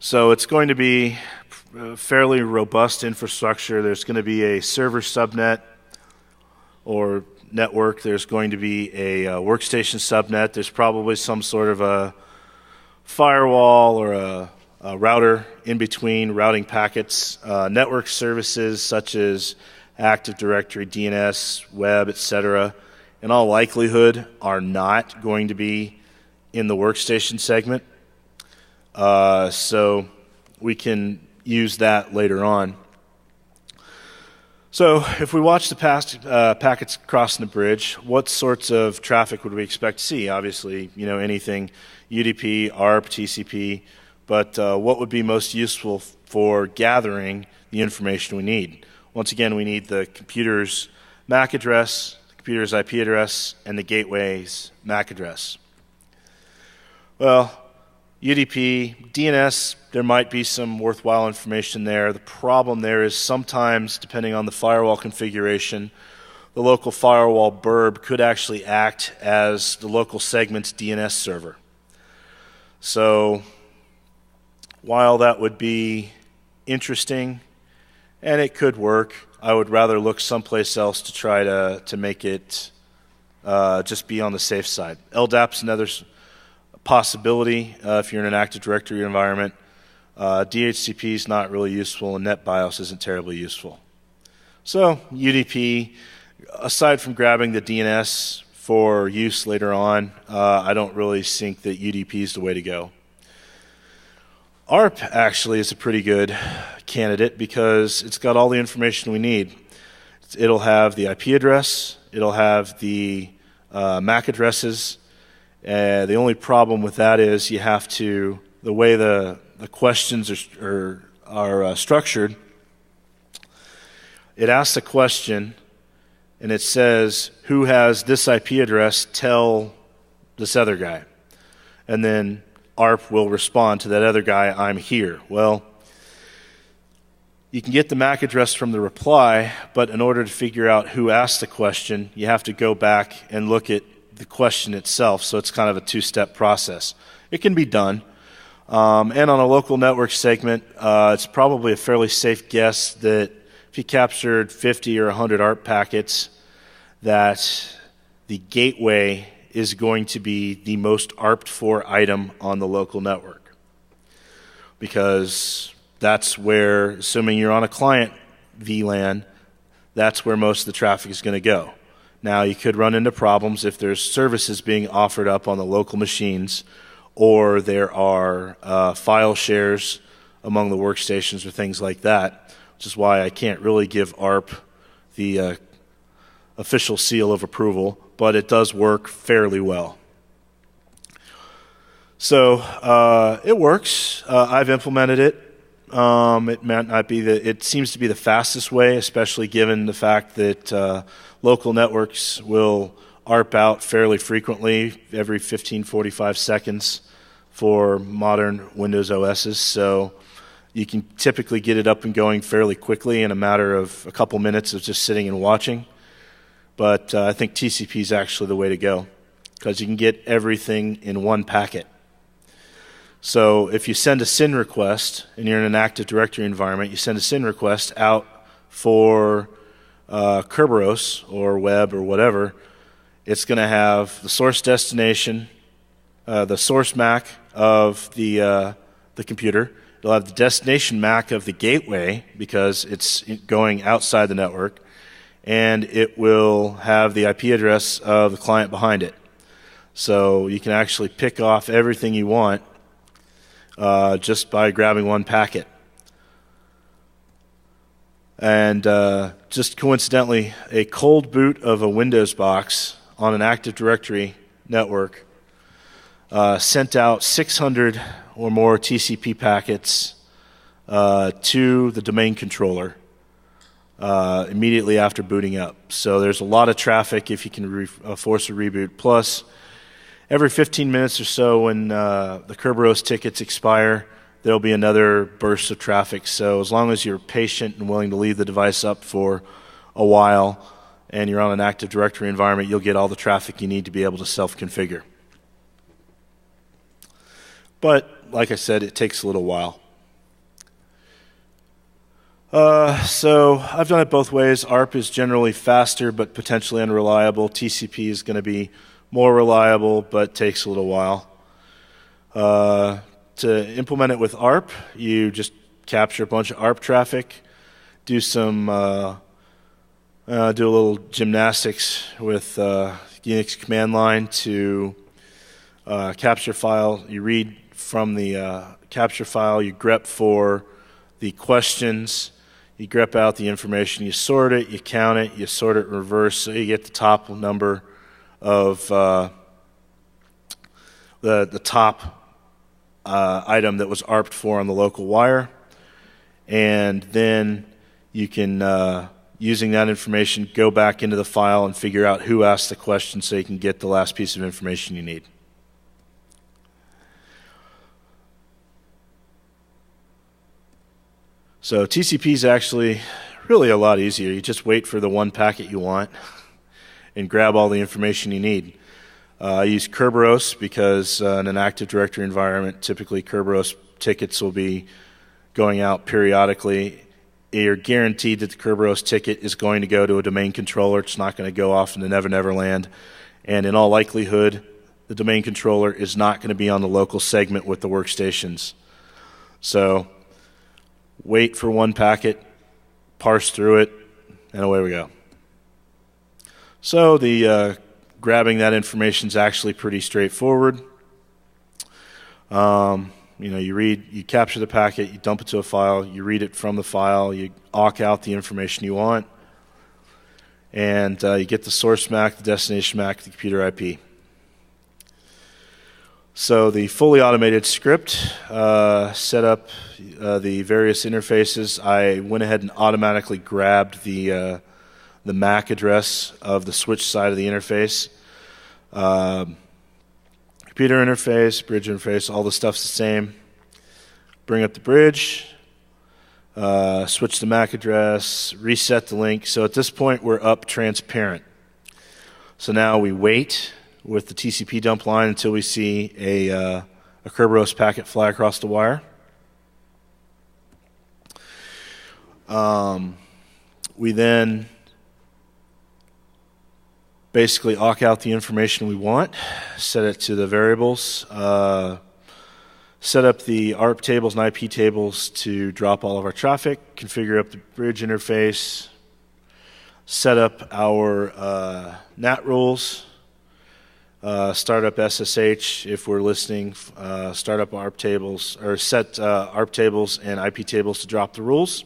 So it's going to be fairly robust infrastructure. There's going to be a server subnet or network. There's going to be a workstation subnet. There's probably some sort of a firewall or a router in between routing packets. Network services such as Active Directory, DNS, web, etc., in all likelihood are not going to be in the workstation segment. So we can use that later on. So if we watch the packets crossing the bridge, what sorts of traffic would we expect to see? Obviously, anything UDP, ARP, TCP, but what would be most useful for gathering the information we need? Once again, we need the computer's MAC address, the computer's IP address, and the gateway's MAC address. Well, UDP, DNS, there might be some worthwhile information there. The problem there is sometimes, depending on the firewall configuration, the local firewall burb could actually act as the local segment's DNS server. So while that would be interesting and it could work, I would rather look someplace else to try to make it just be on the safe side. LDAP's another possibility if you're in an Active Directory environment. DHCP is not really useful, and NetBIOS isn't terribly useful. So UDP, aside from grabbing the DNS for use later on, I don't really think that UDP is the way to go. ARP actually is a pretty good candidate because it's got all the information we need. It'll have the IP address, it'll have the MAC addresses. The only problem with that is you have to, the way the questions are structured, it asks a question and it says, who has this IP address, tell this other guy. And then ARP will respond to that other guy, I'm here. Well, you can get the MAC address from the reply, but in order to figure out who asked the question, you have to go back and look at the question itself, so it's kind of a two-step process. It can be done. And on a local network segment, it's probably a fairly safe guess that if you captured 50 or 100 ARP packets, that the gateway is going to be the most ARPed for item on the local network. Because that's where, assuming you're on a client VLAN, that's where most of the traffic is going to go. Now, you could run into problems if there's services being offered up on the local machines, or there are file shares among the workstations or things like that, which is why I can't really give ARP the official seal of approval, but it does work fairly well. So it works. I've implemented it. It might not be it seems to be the fastest way, especially given the fact that local networks will ARP out fairly frequently, every 15, 45 seconds for modern Windows OSs. So you can typically get it up and going fairly quickly in a matter of a couple minutes of just sitting and watching. But I think TCP is actually the way to go, because you can get everything in one packet. So if you send a SYN request and you're in an Active Directory environment, you send a SYN request out for Kerberos or web or whatever, it's going to have the source destination, the source MAC of the computer. It'll have the destination MAC of the gateway because it's going outside the network, and it will have the IP address of the client behind it. So you can actually pick off everything you want just by grabbing one packet. And just coincidentally, a cold boot of a Windows box on an Active Directory network sent out 600 or more TCP packets to the domain controller immediately after booting up. So there's a lot of traffic if you can force a reboot. Plus, every 15 minutes or so when the Kerberos tickets expire, there'll be another burst of traffic. So as long as you're patient and willing to leave the device up for a while and you're on an Active Directory environment, you'll get all the traffic you need to be able to self-configure. But, like I said, it takes a little while. So I've done it both ways. ARP is generally faster but potentially unreliable. TCP is going to be more reliable but takes a little while. To implement it with ARP, you just capture a bunch of ARP traffic, do a little gymnastics with Unix command line to capture file. You read from the capture file, you grep for the questions, you grep out the information, you sort it, you count it, you sort it in reverse, so you get the top number of the top item that was ARPed for on the local wire, and then you can, using that information, go back into the file and figure out who asked the question so you can get the last piece of information you need. So TCP is actually really a lot easier. You just wait for the one packet you want and grab all the information you need. I use Kerberos because in an Active Directory environment, typically Kerberos tickets will be going out periodically. You're guaranteed that the Kerberos ticket is going to go to a domain controller. It's not going to go off into Never Never Land. And in all likelihood, the domain controller is not going to be on the local segment with the workstations. So wait for one packet, parse through it, and away we go. So the grabbing that information is actually pretty straightforward. You capture the packet, you dump it to a file, you read it from the file, you awk out the information you want, and you get the source MAC, the destination MAC, the computer IP. So the fully automated script set up the various interfaces. I went ahead and automatically grabbed the MAC address of the switch side of the interface. Computer computer interface, bridge interface, all the stuff's the same. Bring up the bridge, switch the MAC address, reset the link. So at this point, we're up transparent. So now we wait with the TCP dump line until we see a Kerberos packet fly across the wire. We then basically awk out the information we want, set it to the variables, set up the ARP tables and IP tables to drop all of our traffic, configure up the bridge interface, set up our NAT rules, start up SSH if we're listening, start up ARP tables, or set ARP tables and IP tables to drop the rules.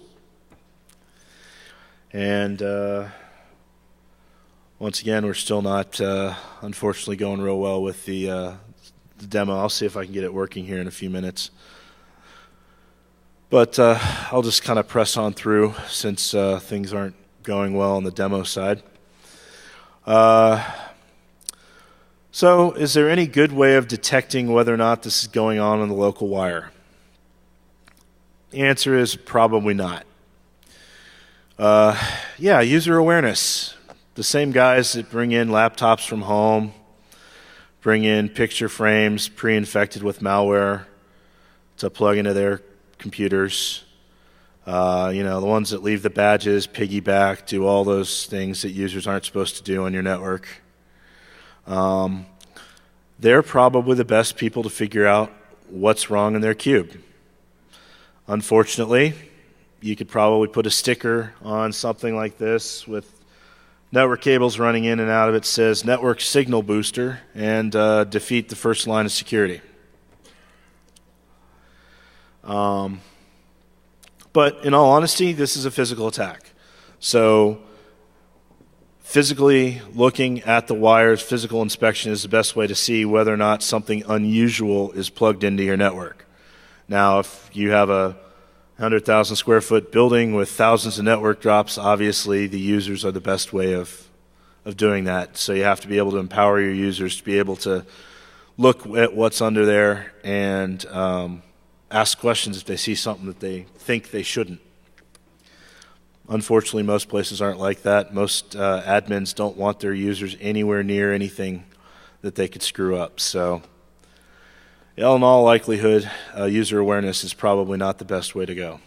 And once again, we're still not, unfortunately, going real well with the demo. I'll see if I can get it working here in a few minutes. But I'll just kind of press on through since things aren't going well on the demo side. So is there any good way of detecting whether or not this is going on the local wire? The answer is probably not. Yeah, user awareness. The same guys that bring in laptops from home, bring in picture frames pre-infected with malware to plug into their computers. The ones that leave the badges, piggyback, do all those things that users aren't supposed to do on your network. They're probably the best people to figure out what's wrong in their cube. Unfortunately, you could probably put a sticker on something like this with network cables running in and out of it, says network signal booster, and defeat the first line of security. But in all honesty, this is a physical attack. So physically looking at the wires, physical inspection is the best way to see whether or not something unusual is plugged into your network. Now, if you have a 100,000 square foot building with thousands of network drops, obviously the users are the best way of doing that. So you have to be able to empower your users to be able to look at what's under there and ask questions if they see something that they think they shouldn't. Unfortunately, most places aren't like that. Most admins don't want their users anywhere near anything that they could screw up. So in all likelihood, user awareness is probably not the best way to go.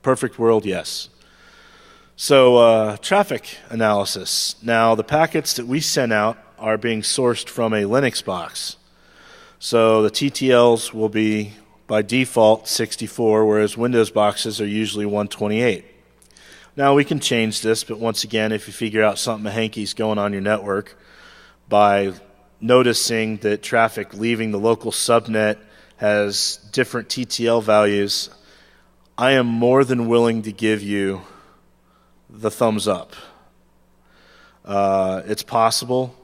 Perfect world, yes. So traffic analysis. Now, the packets that we send out are being sourced from a Linux box. So the TTLs will be, by default, 64, whereas Windows boxes are usually 128. Now, we can change this, but once again, if you figure out something hanky's going on your network by noticing that traffic leaving the local subnet has different TTL values, I am more than willing to give you the thumbs up. It's possible,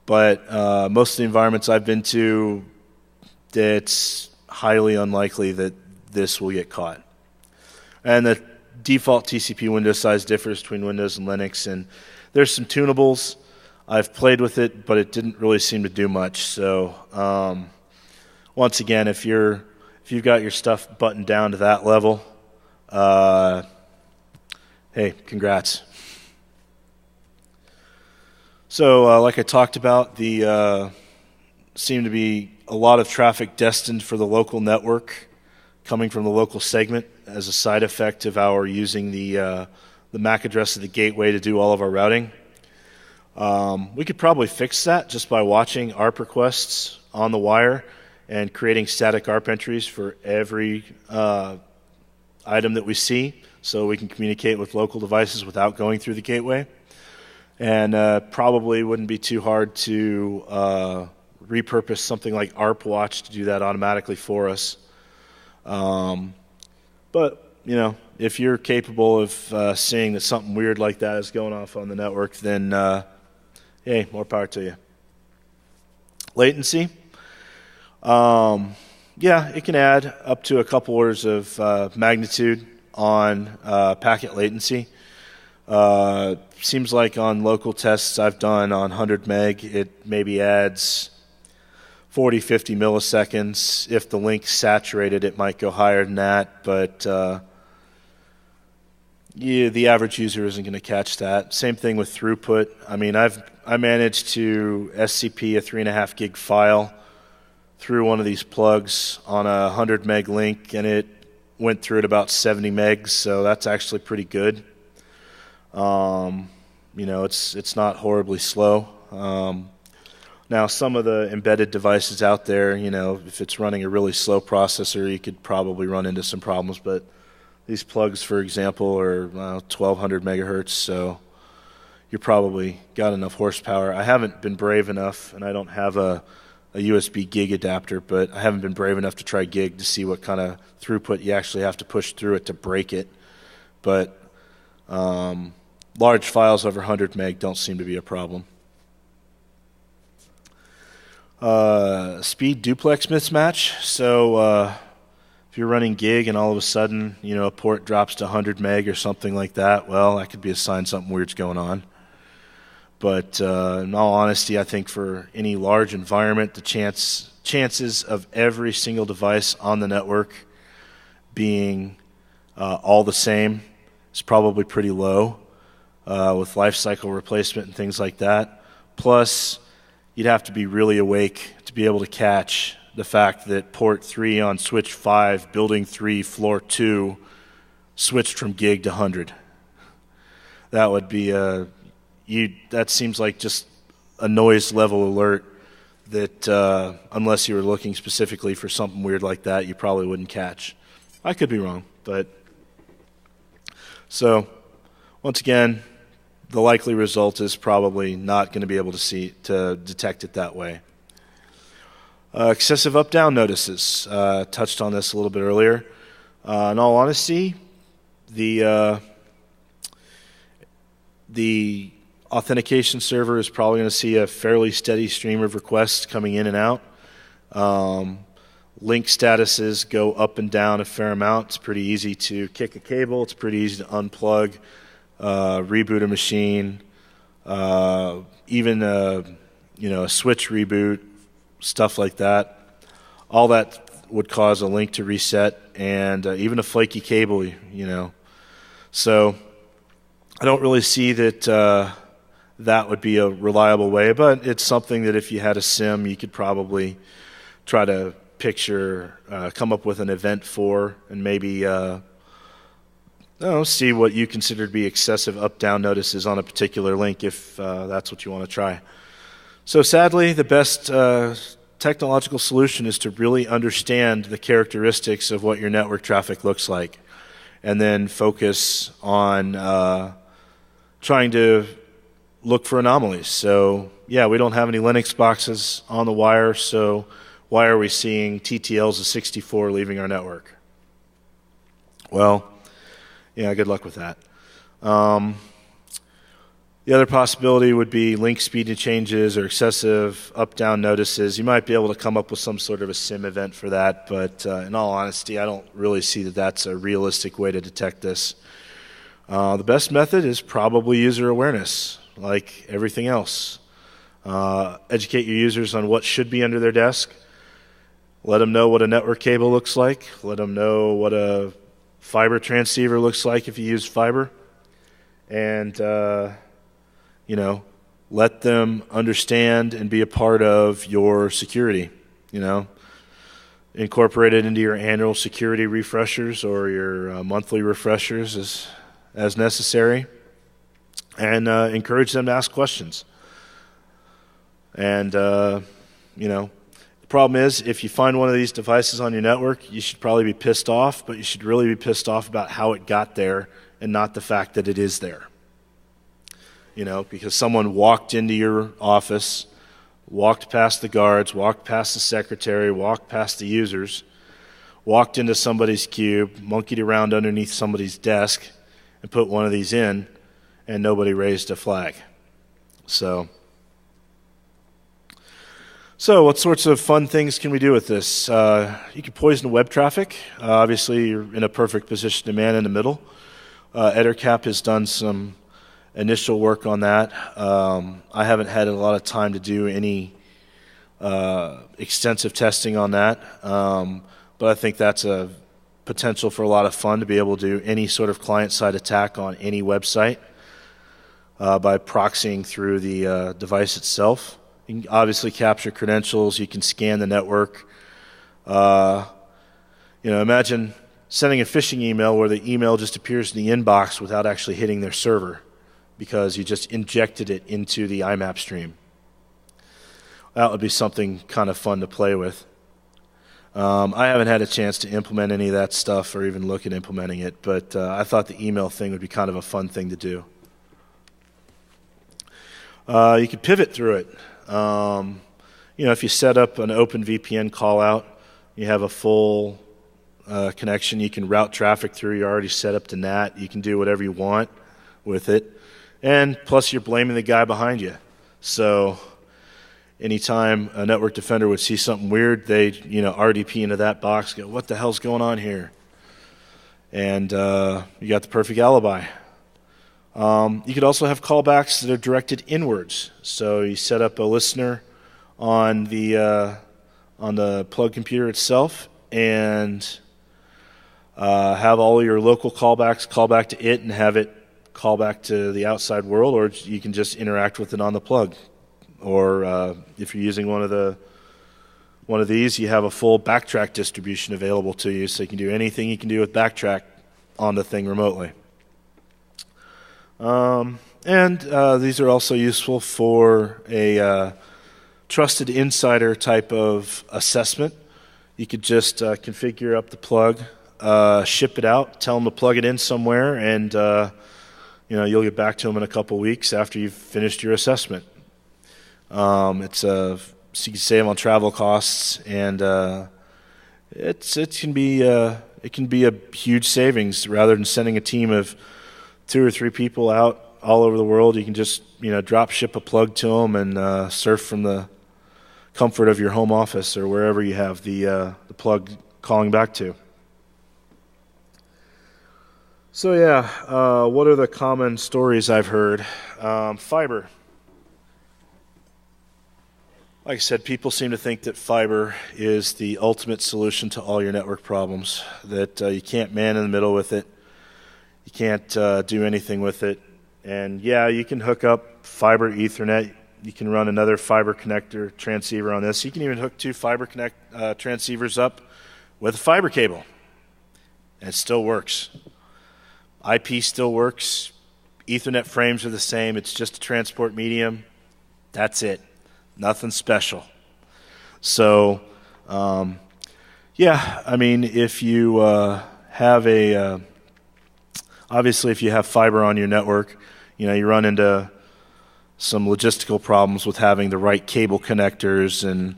but most of the environments I've been to, it's highly unlikely that this will get caught. And the default TCP window size differs between Windows and Linux, and there's some tunables. I've played with it, but it didn't really seem to do much. So once again, if you've got your stuff buttoned down to that level, hey, congrats. So like I talked about, the seemed to be a lot of traffic destined for the local network coming from the local segment as a side effect of our using the MAC address of the gateway to do all of our routing. We could probably fix that just by watching ARP requests on the wire and creating static ARP entries for every item that we see so we can communicate with local devices without going through the gateway. And probably wouldn't be too hard to repurpose something like ARP Watch to do that automatically for us. But, if you're capable of seeing that something weird like that is going off on the network, then hey, more power to you. Latency. Yeah, it can add up to a couple orders of magnitude on packet latency. Seems like on local tests I've done on 100 meg, it maybe adds 40, 50 milliseconds. If the link's saturated, it might go higher than that, but yeah, the average user isn't going to catch that. Same thing with throughput. I mean, I managed to SCP a 3.5 gig file through one of these plugs on a 100 meg link, and it went through at about 70 megs, so that's actually pretty good. You know, it's not horribly slow. Now, some of the embedded devices out there, you know, if it's running a really slow processor, you could probably run into some problems, but these plugs, for example, are 1200 megahertz, so you're probably got enough horsepower. I haven't been brave enough, and I don't have a USB gig adapter, but I haven't been brave enough to try gig to see what kind of throughput you actually have to push through it to break it. But large files over 100 meg don't seem to be a problem. Speed duplex mismatch. So if you're running gig and all of a sudden, you know, a port drops to 100 meg or something like that, well, that could be a sign something weird's going on. But in all honesty, I think for any large environment, the chances of every single device on the network being all the same is probably pretty low with lifecycle replacement and things like that. Plus, you'd have to be really awake to be able to catch the fact that port 3 on switch 5, building 3, floor 2, switched from gig to 100. That would be that seems like just a noise level alert that unless you were looking specifically for something weird like that, you probably wouldn't catch. I could be wrong, but so once again, the likely result is probably not going to be able to detect it that way. Excessive up-down notices. Touched on this a little bit earlier. In all honesty, the authentication server is probably going to see a fairly steady stream of requests coming in and out. Link statuses go up and down a fair amount. It's pretty easy to kick a cable. It's pretty easy to unplug, reboot a machine, even a switch reboot, stuff like that. All that would cause a link to reset, and even a flaky cable, you know. So I don't really see that that would be a reliable way, but it's something that if you had a SIM, you could probably try to picture, come up with an event for, and maybe see what you consider to be excessive up-down notices on a particular link if that's what you want to try. So sadly, the best technological solution is to really understand the characteristics of what your network traffic looks like, and then focus on trying to look for anomalies. So yeah, we don't have any Linux boxes on the wire, so why are we seeing TTLs of 64 leaving our network? Well, yeah, good luck with that. The other possibility would be link speed changes or excessive up-down notices. You might be able to come up with some sort of a SIM event for that, but in all honesty, I don't really see that that's a realistic way to detect this. The best method is probably user awareness, like everything else. Educate your users on what should be under their desk. Let them know what a network cable looks like. Let them know what a fiber transceiver looks like if you use fiber. And let them understand and be a part of your security, Incorporate it into your annual security refreshers or your monthly refreshers as necessary, and encourage them to ask questions. And, the problem is if you find one of these devices on your network, you should probably be pissed off, but you should really be pissed off about how it got there and not the fact that it is there. Because someone walked into your office, walked past the guards, walked past the secretary, walked past the users, walked into somebody's cube, monkeyed around underneath somebody's desk, and put one of these in, and nobody raised a flag. So what sorts of fun things can we do with this? You can poison web traffic. Obviously, you're in a perfect position to man in the middle. EtherCap has done some initial work on that. I haven't had a lot of time to do any extensive testing on that. But I think that's a potential for a lot of fun to be able to do any sort of client-side attack on any website by proxying through the device itself. You can obviously capture credentials. You can scan the network. Imagine sending a phishing email where the email just appears in the inbox without actually hitting their server because you just injected it into the IMAP stream. That would be something kind of fun to play with. I haven't had a chance to implement any of that stuff or even look at implementing it, but I thought the email thing would be kind of a fun thing to do. You could pivot through it. If you set up an open VPN call out, you have a full connection, you can route traffic through, you're already set up to NAT, you can do whatever you want with it. And plus you're blaming the guy behind you. So anytime a network defender would see something weird, they'd RDP into that box, go, what the hell's going on here? And you got the perfect alibi. You could also have callbacks that are directed inwards. So you set up a listener on the plug computer itself and have all your local callbacks call back to it and have it call back to the outside world, or you can just interact with it on the plug. Or if you're using one of these, you have a full backtrack distribution available to you, so you can do anything you can do with backtrack on the thing remotely. These are also useful for a trusted insider type of assessment. You could just configure up the plug, ship it out, tell them to plug it in somewhere, and you'll get back to them in a couple weeks after you've finished your assessment. So you can save on travel costs, and it can be a huge savings rather than sending a team of 2 or 3 people out all over the world. You can just drop ship a plug to them and surf from the comfort of your home office or wherever you have the plug calling back to. So yeah, what are the common stories I've heard? Fiber. Like I said, people seem to think that fiber is the ultimate solution to all your network problems, that you can't man in the middle with it, you can't do anything with it. And yeah, you can hook up fiber Ethernet, you can run another fiber connector transceiver on this, you can even hook 2 fiber transceivers up with a fiber cable, and it still works. IP still works, Ethernet frames are the same, it's just a transport medium, that's it. Nothing special. So, yeah, I mean, if you have obviously if you have fiber on your network, you run into some logistical problems with having the right cable connectors and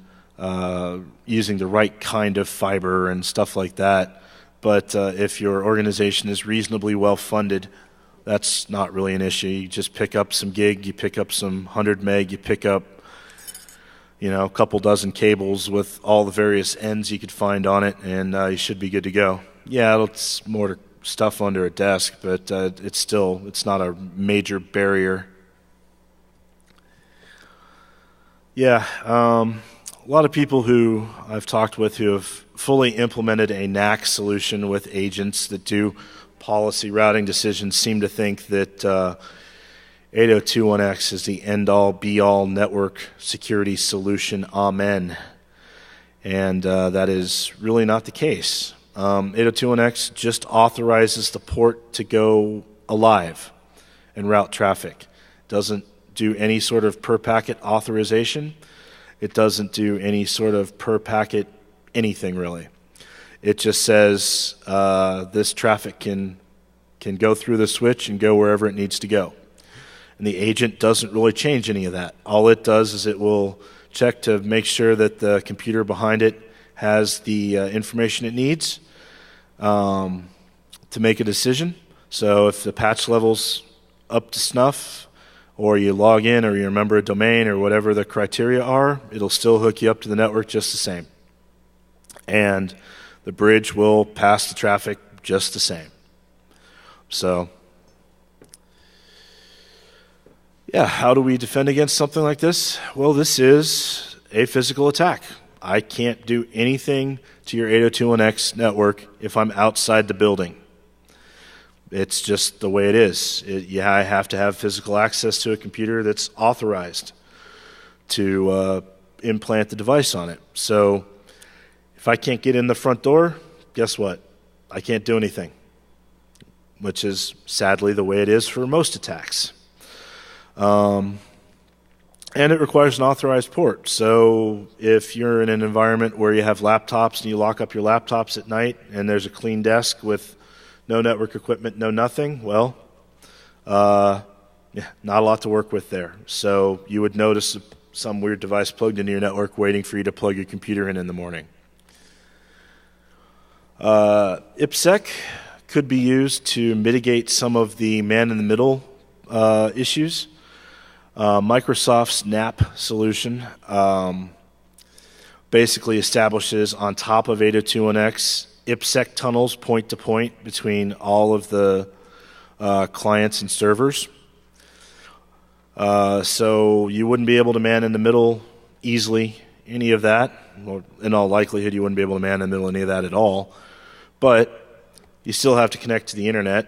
using the right kind of fiber and stuff like that. But if your organization is reasonably well funded, that's not really an issue. You just pick up some gig, you pick up some 100 meg, you pick up a couple dozen cables with all the various ends you could find on it, and you should be good to go. Yeah, it's more stuff under a desk, but it's not a major barrier. Yeah, a lot of people who I've talked with who have fully implemented a NAC solution with agents that do policy routing decisions seem to think that 8021X is the end-all, be-all network security solution. Amen. And that is really not the case. 8021X just authorizes the port to go alive and route traffic. Doesn't do any sort of per-packet authorization. It doesn't do any sort of per-packet anything, really. It just says this traffic can go through the switch and go wherever it needs to go. And the agent doesn't really change any of that. All it does is it will check to make sure that the computer behind it has the information it needs to make a decision. So if the patch level's up to snuff, or you log in, or you remember a domain, or whatever the criteria are, it'll still hook you up to the network just the same. And the bridge will pass the traffic just the same. So yeah, how do we defend against something like this? Well, this is a physical attack. I can't do anything to your 802.1x network if I'm outside the building. It's just the way it is. I have to have physical access to a computer that's authorized to implant the device on it. So if I can't get in the front door, guess what? I can't do anything, which is sadly the way it is for most attacks. And it requires an authorized port. So if you're in an environment where you have laptops and you lock up your laptops at night and there's a clean desk with no network equipment, no nothing, well, not a lot to work with there. So you would notice some weird device plugged into your network waiting for you to plug your computer in the morning. IPsec could be used to mitigate some of the man-in-the-middle issues. Microsoft's NAP solution basically establishes on top of 802.1x IPsec tunnels point-to-point between all of the clients and servers. So you wouldn't be able to man in the middle easily any of that. Or in all likelihood, you wouldn't be able to man in the middle any of that at all. But you still have to connect to the internet.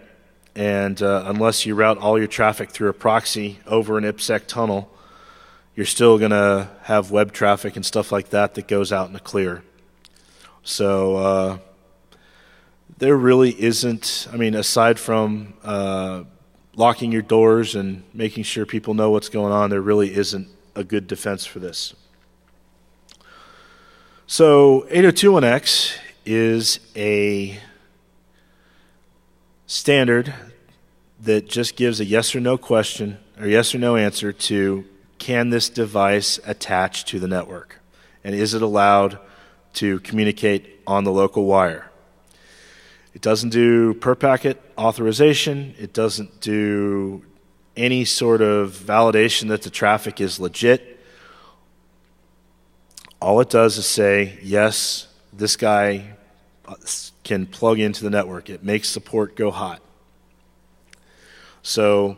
And unless you route all your traffic through a proxy over an IPsec tunnel, you're still going to have web traffic and stuff like that that goes out in the clear. So there really isn't, I mean, aside from locking your doors and making sure people know what's going on, there really isn't a good defense for this. So 802.1x is a standard that just gives a yes or no question or yes or no answer to, can this device attach to the network? And is it allowed to communicate on the local wire? It doesn't do per packet authorization. It doesn't do any sort of validation that the traffic is legit. All it does is say, yes, this guy can plug into the network. It makes the port go hot. So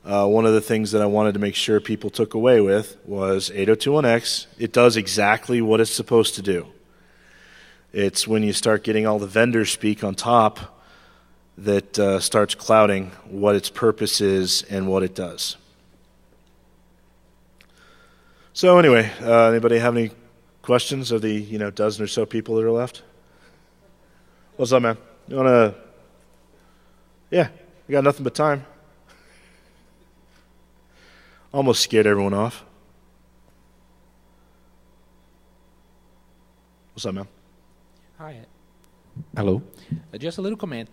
one of the things that I wanted to make sure people took away with was 802.1x. It does exactly what it's supposed to do. It's when you start getting all the vendor speak on top that starts clouding what its purpose is and what it does. So anyway, anybody have any questions of the dozen or so people that are left? What's up, man? You want to? Yeah, we got nothing but time. Almost scared everyone off. What's up, man? Hi. Hello. Just a little comment.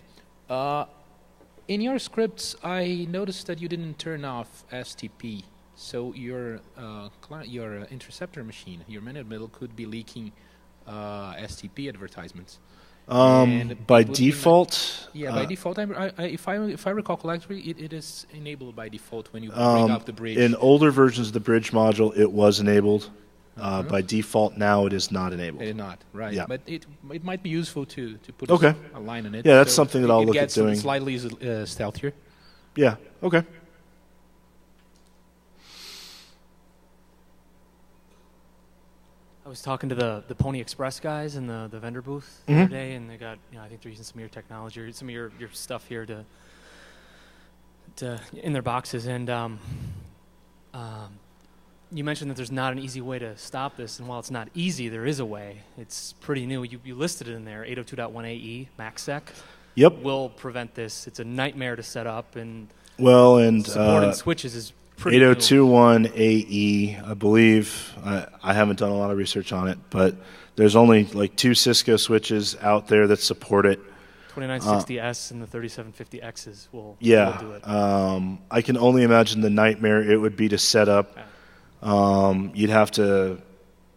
In your scripts, I noticed that you didn't turn off STP. So your interceptor machine, your man-in-the-middle, could be leaking STP advertisements. By default? By default, if I recall correctly, it is enabled by default when you bring up the bridge. In older versions of the bridge module, it was enabled. By default, now it is not enabled. It is not, right? Yeah. But it might be useful to put a line on it. Yeah, that's something that I'll look at doing. It gets slightly stealthier. Yeah. Okay. I was talking to the Pony Express guys in the vendor booth the other day, and they got, I think they're using some of your technology or some of your stuff here to in their boxes. And you mentioned that there's not an easy way to stop this, and while it's not easy, there is a way. It's pretty new. You listed it in there, 802.1ae MACsec. Yep. Will prevent this. It's a nightmare to set up, and supporting switches is pretty 802.1ae, I believe. I haven't done a lot of research on it, but there's only like 2 Cisco switches out there that support it. 2960S and the 3750Xs will do it. I can only imagine the nightmare it would be to set up. You'd have to,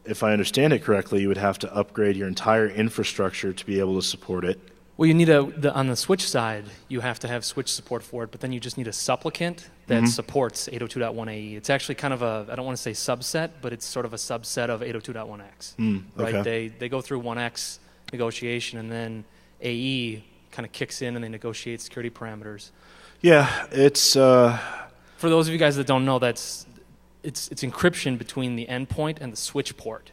if I understand it correctly, you would have to upgrade your entire infrastructure to be able to support it. Well, you need on the switch side, you have to have switch support for it, but then you just need a supplicant that supports 802.1ae. It's actually kind of I don't want to say subset, but it's sort of a subset of 802.1x. Right? Okay. They go through 1x negotiation, and then AE kind of kicks in and they negotiate security parameters. Yeah, it's... For those of you guys that don't know, that's it's encryption between the endpoint and the switch port.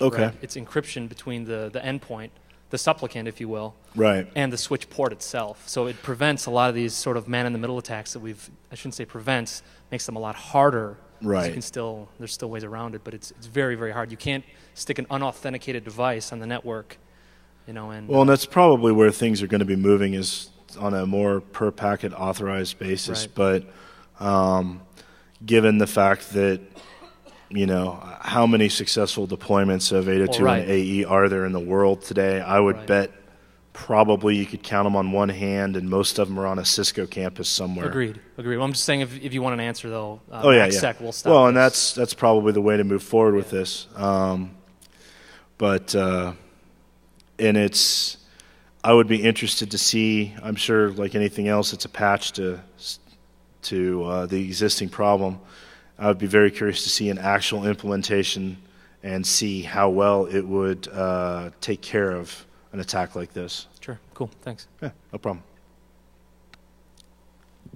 Okay. Right? It's encryption between the endpoint, the supplicant, if you will, Right. and the switch port itself. So it prevents a lot of these sort of man-in-the-middle attacks that I shouldn't say prevents, makes them a lot harder. Right. You can there's still ways around it, but it's very, very hard. You can't stick an unauthenticated device on the network, and Well, and that's probably where things are going to be moving, is on a more per packet authorized basis. Right. But given the fact that, how many successful deployments of 802.1ae are there in the world today, I would bet probably you could count them on one hand, and most of them are on a Cisco campus somewhere. Agreed. Well, I'm just saying, if you want an answer, though, MaxSec will stop. Well, and this. that's probably the way to move forward with this. I would be interested to see. I'm sure, like anything else, it's a patch to the existing problem. I would be very curious to see an actual implementation and see how well it would take care of an attack like this. Sure. Cool. Thanks. Yeah, no problem.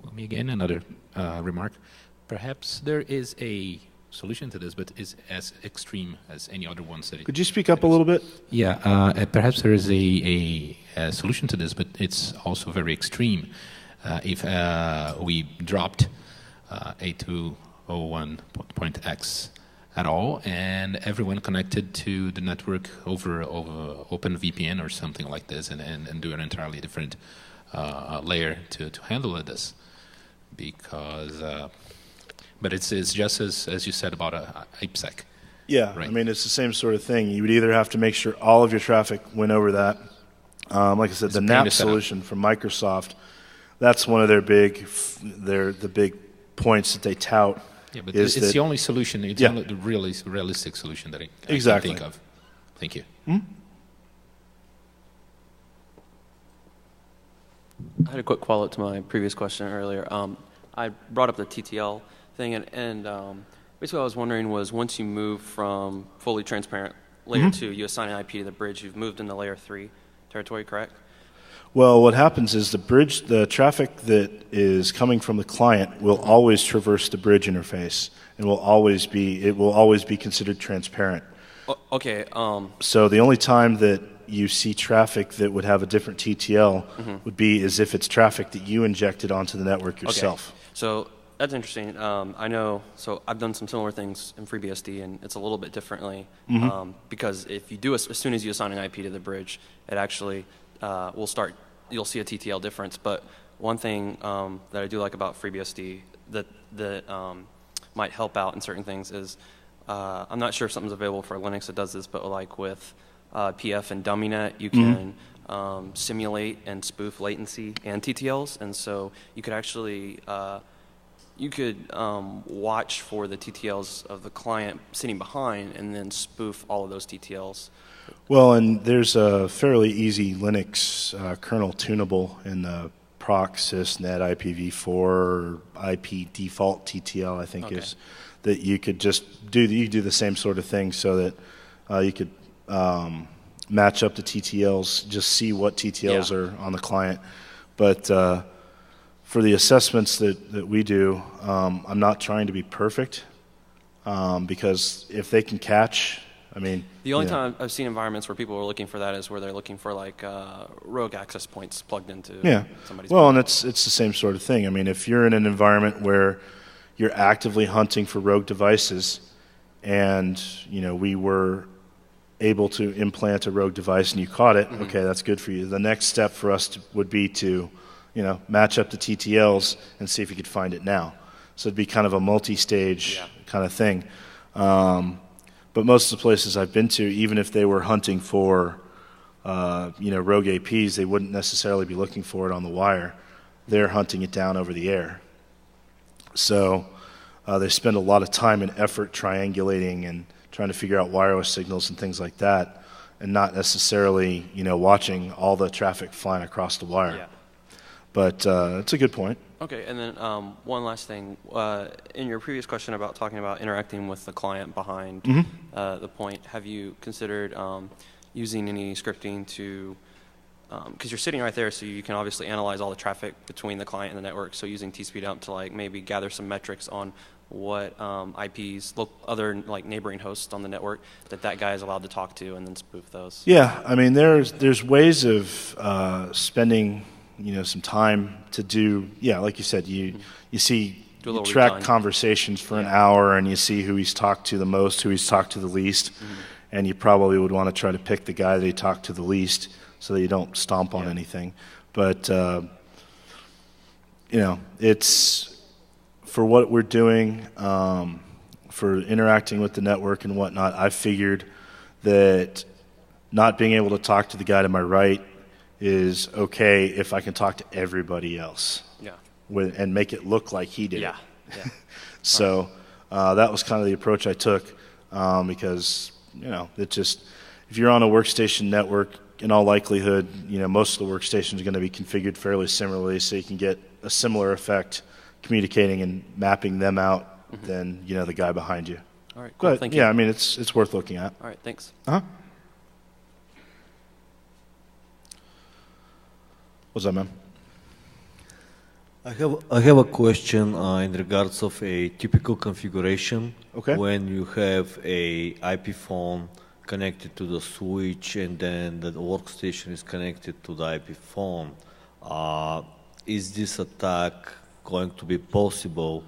Let me again another remark. Perhaps there is a solution to this, but is as extreme as any other ones that. Could you speak up a little bit? Yeah. Perhaps there is a solution to this, but it's also very extreme. If we dropped 8201.x at all, and everyone connected to the network over OpenVPN or something like this, and do an entirely different layer to handle this, because but it's just as you said about IPsec. Yeah, right? I mean, it's the same sort of thing. You would either have to make sure all of your traffic went over that. Like I said, the NAP solution from Microsoft, that's one of their big points that they tout. Yeah, but it's the only solution. It's only the really realistic solution that I can think of. Thank you. Hmm? I had a quick follow-up to my previous question earlier. I brought up the TTL thing, and basically what I was wondering was, once you move from fully transparent layer 2, you assign an IP to the bridge, you've moved into layer 3 territory, correct? Well, what happens is the traffic that is coming from the client will always traverse the bridge interface, and it will always be considered transparent. Okay. So the only time that you see traffic that would have a different TTL would be as if it's traffic that you injected onto the network yourself. Okay. So that's interesting. I know. So I've done some similar things in FreeBSD, and it's a little bit differently because if you do as soon as you assign an IP to the bridge, it actually will start. You'll see a TTL difference. But one thing that I do like about FreeBSD that might help out in certain things is I'm not sure if something's available for Linux that does this, but like with PF and DummyNet, you can simulate and spoof latency and TTLs, and so you could actually watch for the TTLs of the client sitting behind and then spoof all of those TTLs. Well, and there's a fairly easy Linux kernel tunable in the proc sysnet IPv4 IP default TTL, I think is, that you could just do. You do the same sort of thing so that you could match up the TTLs, just see what TTLs are on the client. But for the assessments that we do, I'm not trying to be perfect because if they can catch, I mean... The only time I've seen environments where people are looking for that is where they're looking for like rogue access points plugged into somebody's... Well, and it's the same sort of thing. I mean, if you're in an environment where you're actively hunting for rogue devices and, we were able to implant a rogue device and you caught it, okay, that's good for you. The next step for us would be to, match up the TTLs and see if you could find it now. So it'd be kind of a multi-stage kind of thing. But most of the places I've been to, even if they were hunting for, rogue APs, they wouldn't necessarily be looking for it on the wire. They're hunting it down over the air. So they spend a lot of time and effort triangulating and trying to figure out wireless signals and things like that, and not necessarily, watching all the traffic flying across the wire. Yeah. But it's a good point. Okay, and then one last thing. In your previous question about talking about interacting with the client behind the point, have you considered using any scripting to because you're sitting right there, so you can obviously analyze all the traffic between the client and the network. So using tspeedup to like maybe gather some metrics on what IPs, other like neighboring hosts on the network that guy is allowed to talk to, and then spoof those. Yeah, I mean, there's ways of spending, some time to do. Yeah, like you said, you track recon. Conversations for an hour, and you see who he's talked to the most, who he's talked to the least, and you probably would want to try to pick the guy that he talked to the least, so that you don't stomp on anything. But it's for what we're doing, for interacting with the network and whatnot. I figured that not being able to talk to the guy to my right is okay if I can talk to everybody else. Yeah. And make it look like he did. Yeah. Yeah. So that was kind of the approach I took, because it just, if you're on a workstation network, in all likelihood, most of the workstations are going to be configured fairly similarly, so you can get a similar effect communicating and mapping them out than the guy behind you. All right. Cool. But Thank you. yeah, I mean it's worth looking at. All right. Thanks. What's that, man? I have a question in regards of a typical configuration. Okay. When you have a IP phone connected to the switch and then the workstation is connected to the IP phone, is this attack going to be possible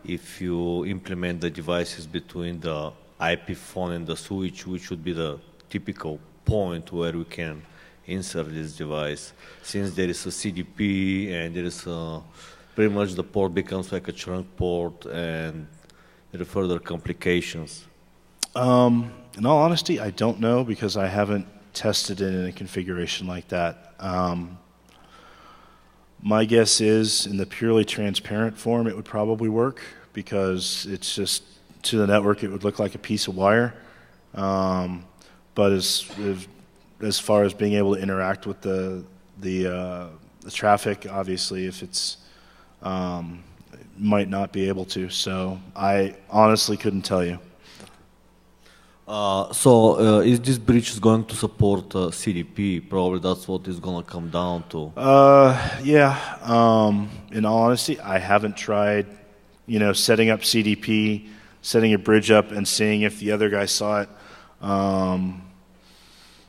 if you implement the devices between the IP phone and the switch, which would be the typical point where we can insert this device, since there is a CDP and there is pretty much the port becomes like a trunk port and there are further complications? In all honesty, I don't know, because I haven't tested it in a configuration like that. My guess is in the purely transparent form it would probably work, because it's just, to the network it would look like a piece of wire. But as far as being able to interact with the traffic, obviously, if it's might not be able to. So I honestly couldn't tell you. So is this bridge going to support CDP? Probably that's what it's going to come down to. Yeah. In all honesty, I haven't tried, setting up CDP, setting a bridge up, and seeing if the other guy saw it.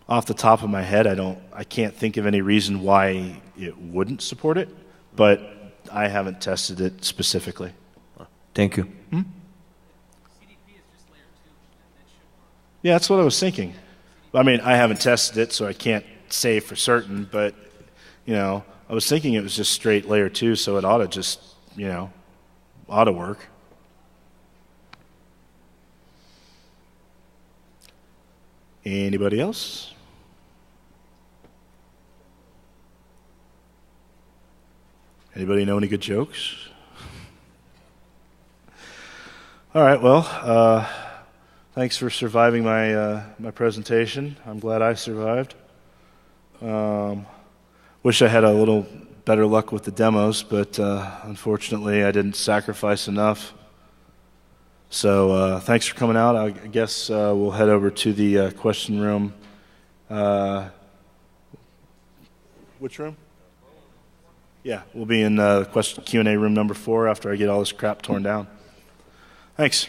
Off the top of my head, I can't think of any reason why it wouldn't support it, but I haven't tested it specifically. Thank you. Yeah, that's what I was thinking. I mean, I haven't tested it, so I can't say for certain, but, I was thinking it was just straight layer 2, so it ought to just, ought to work. Anybody else? Anybody know any good jokes? All right, well, thanks for surviving my presentation. I'm glad I survived. Wish I had a little better luck with the demos, but unfortunately I didn't sacrifice enough. So thanks for coming out. I guess we'll head over to the question room. Which room? Yeah, we'll be in Q&A room number 4 after I get all this crap torn down. Thanks.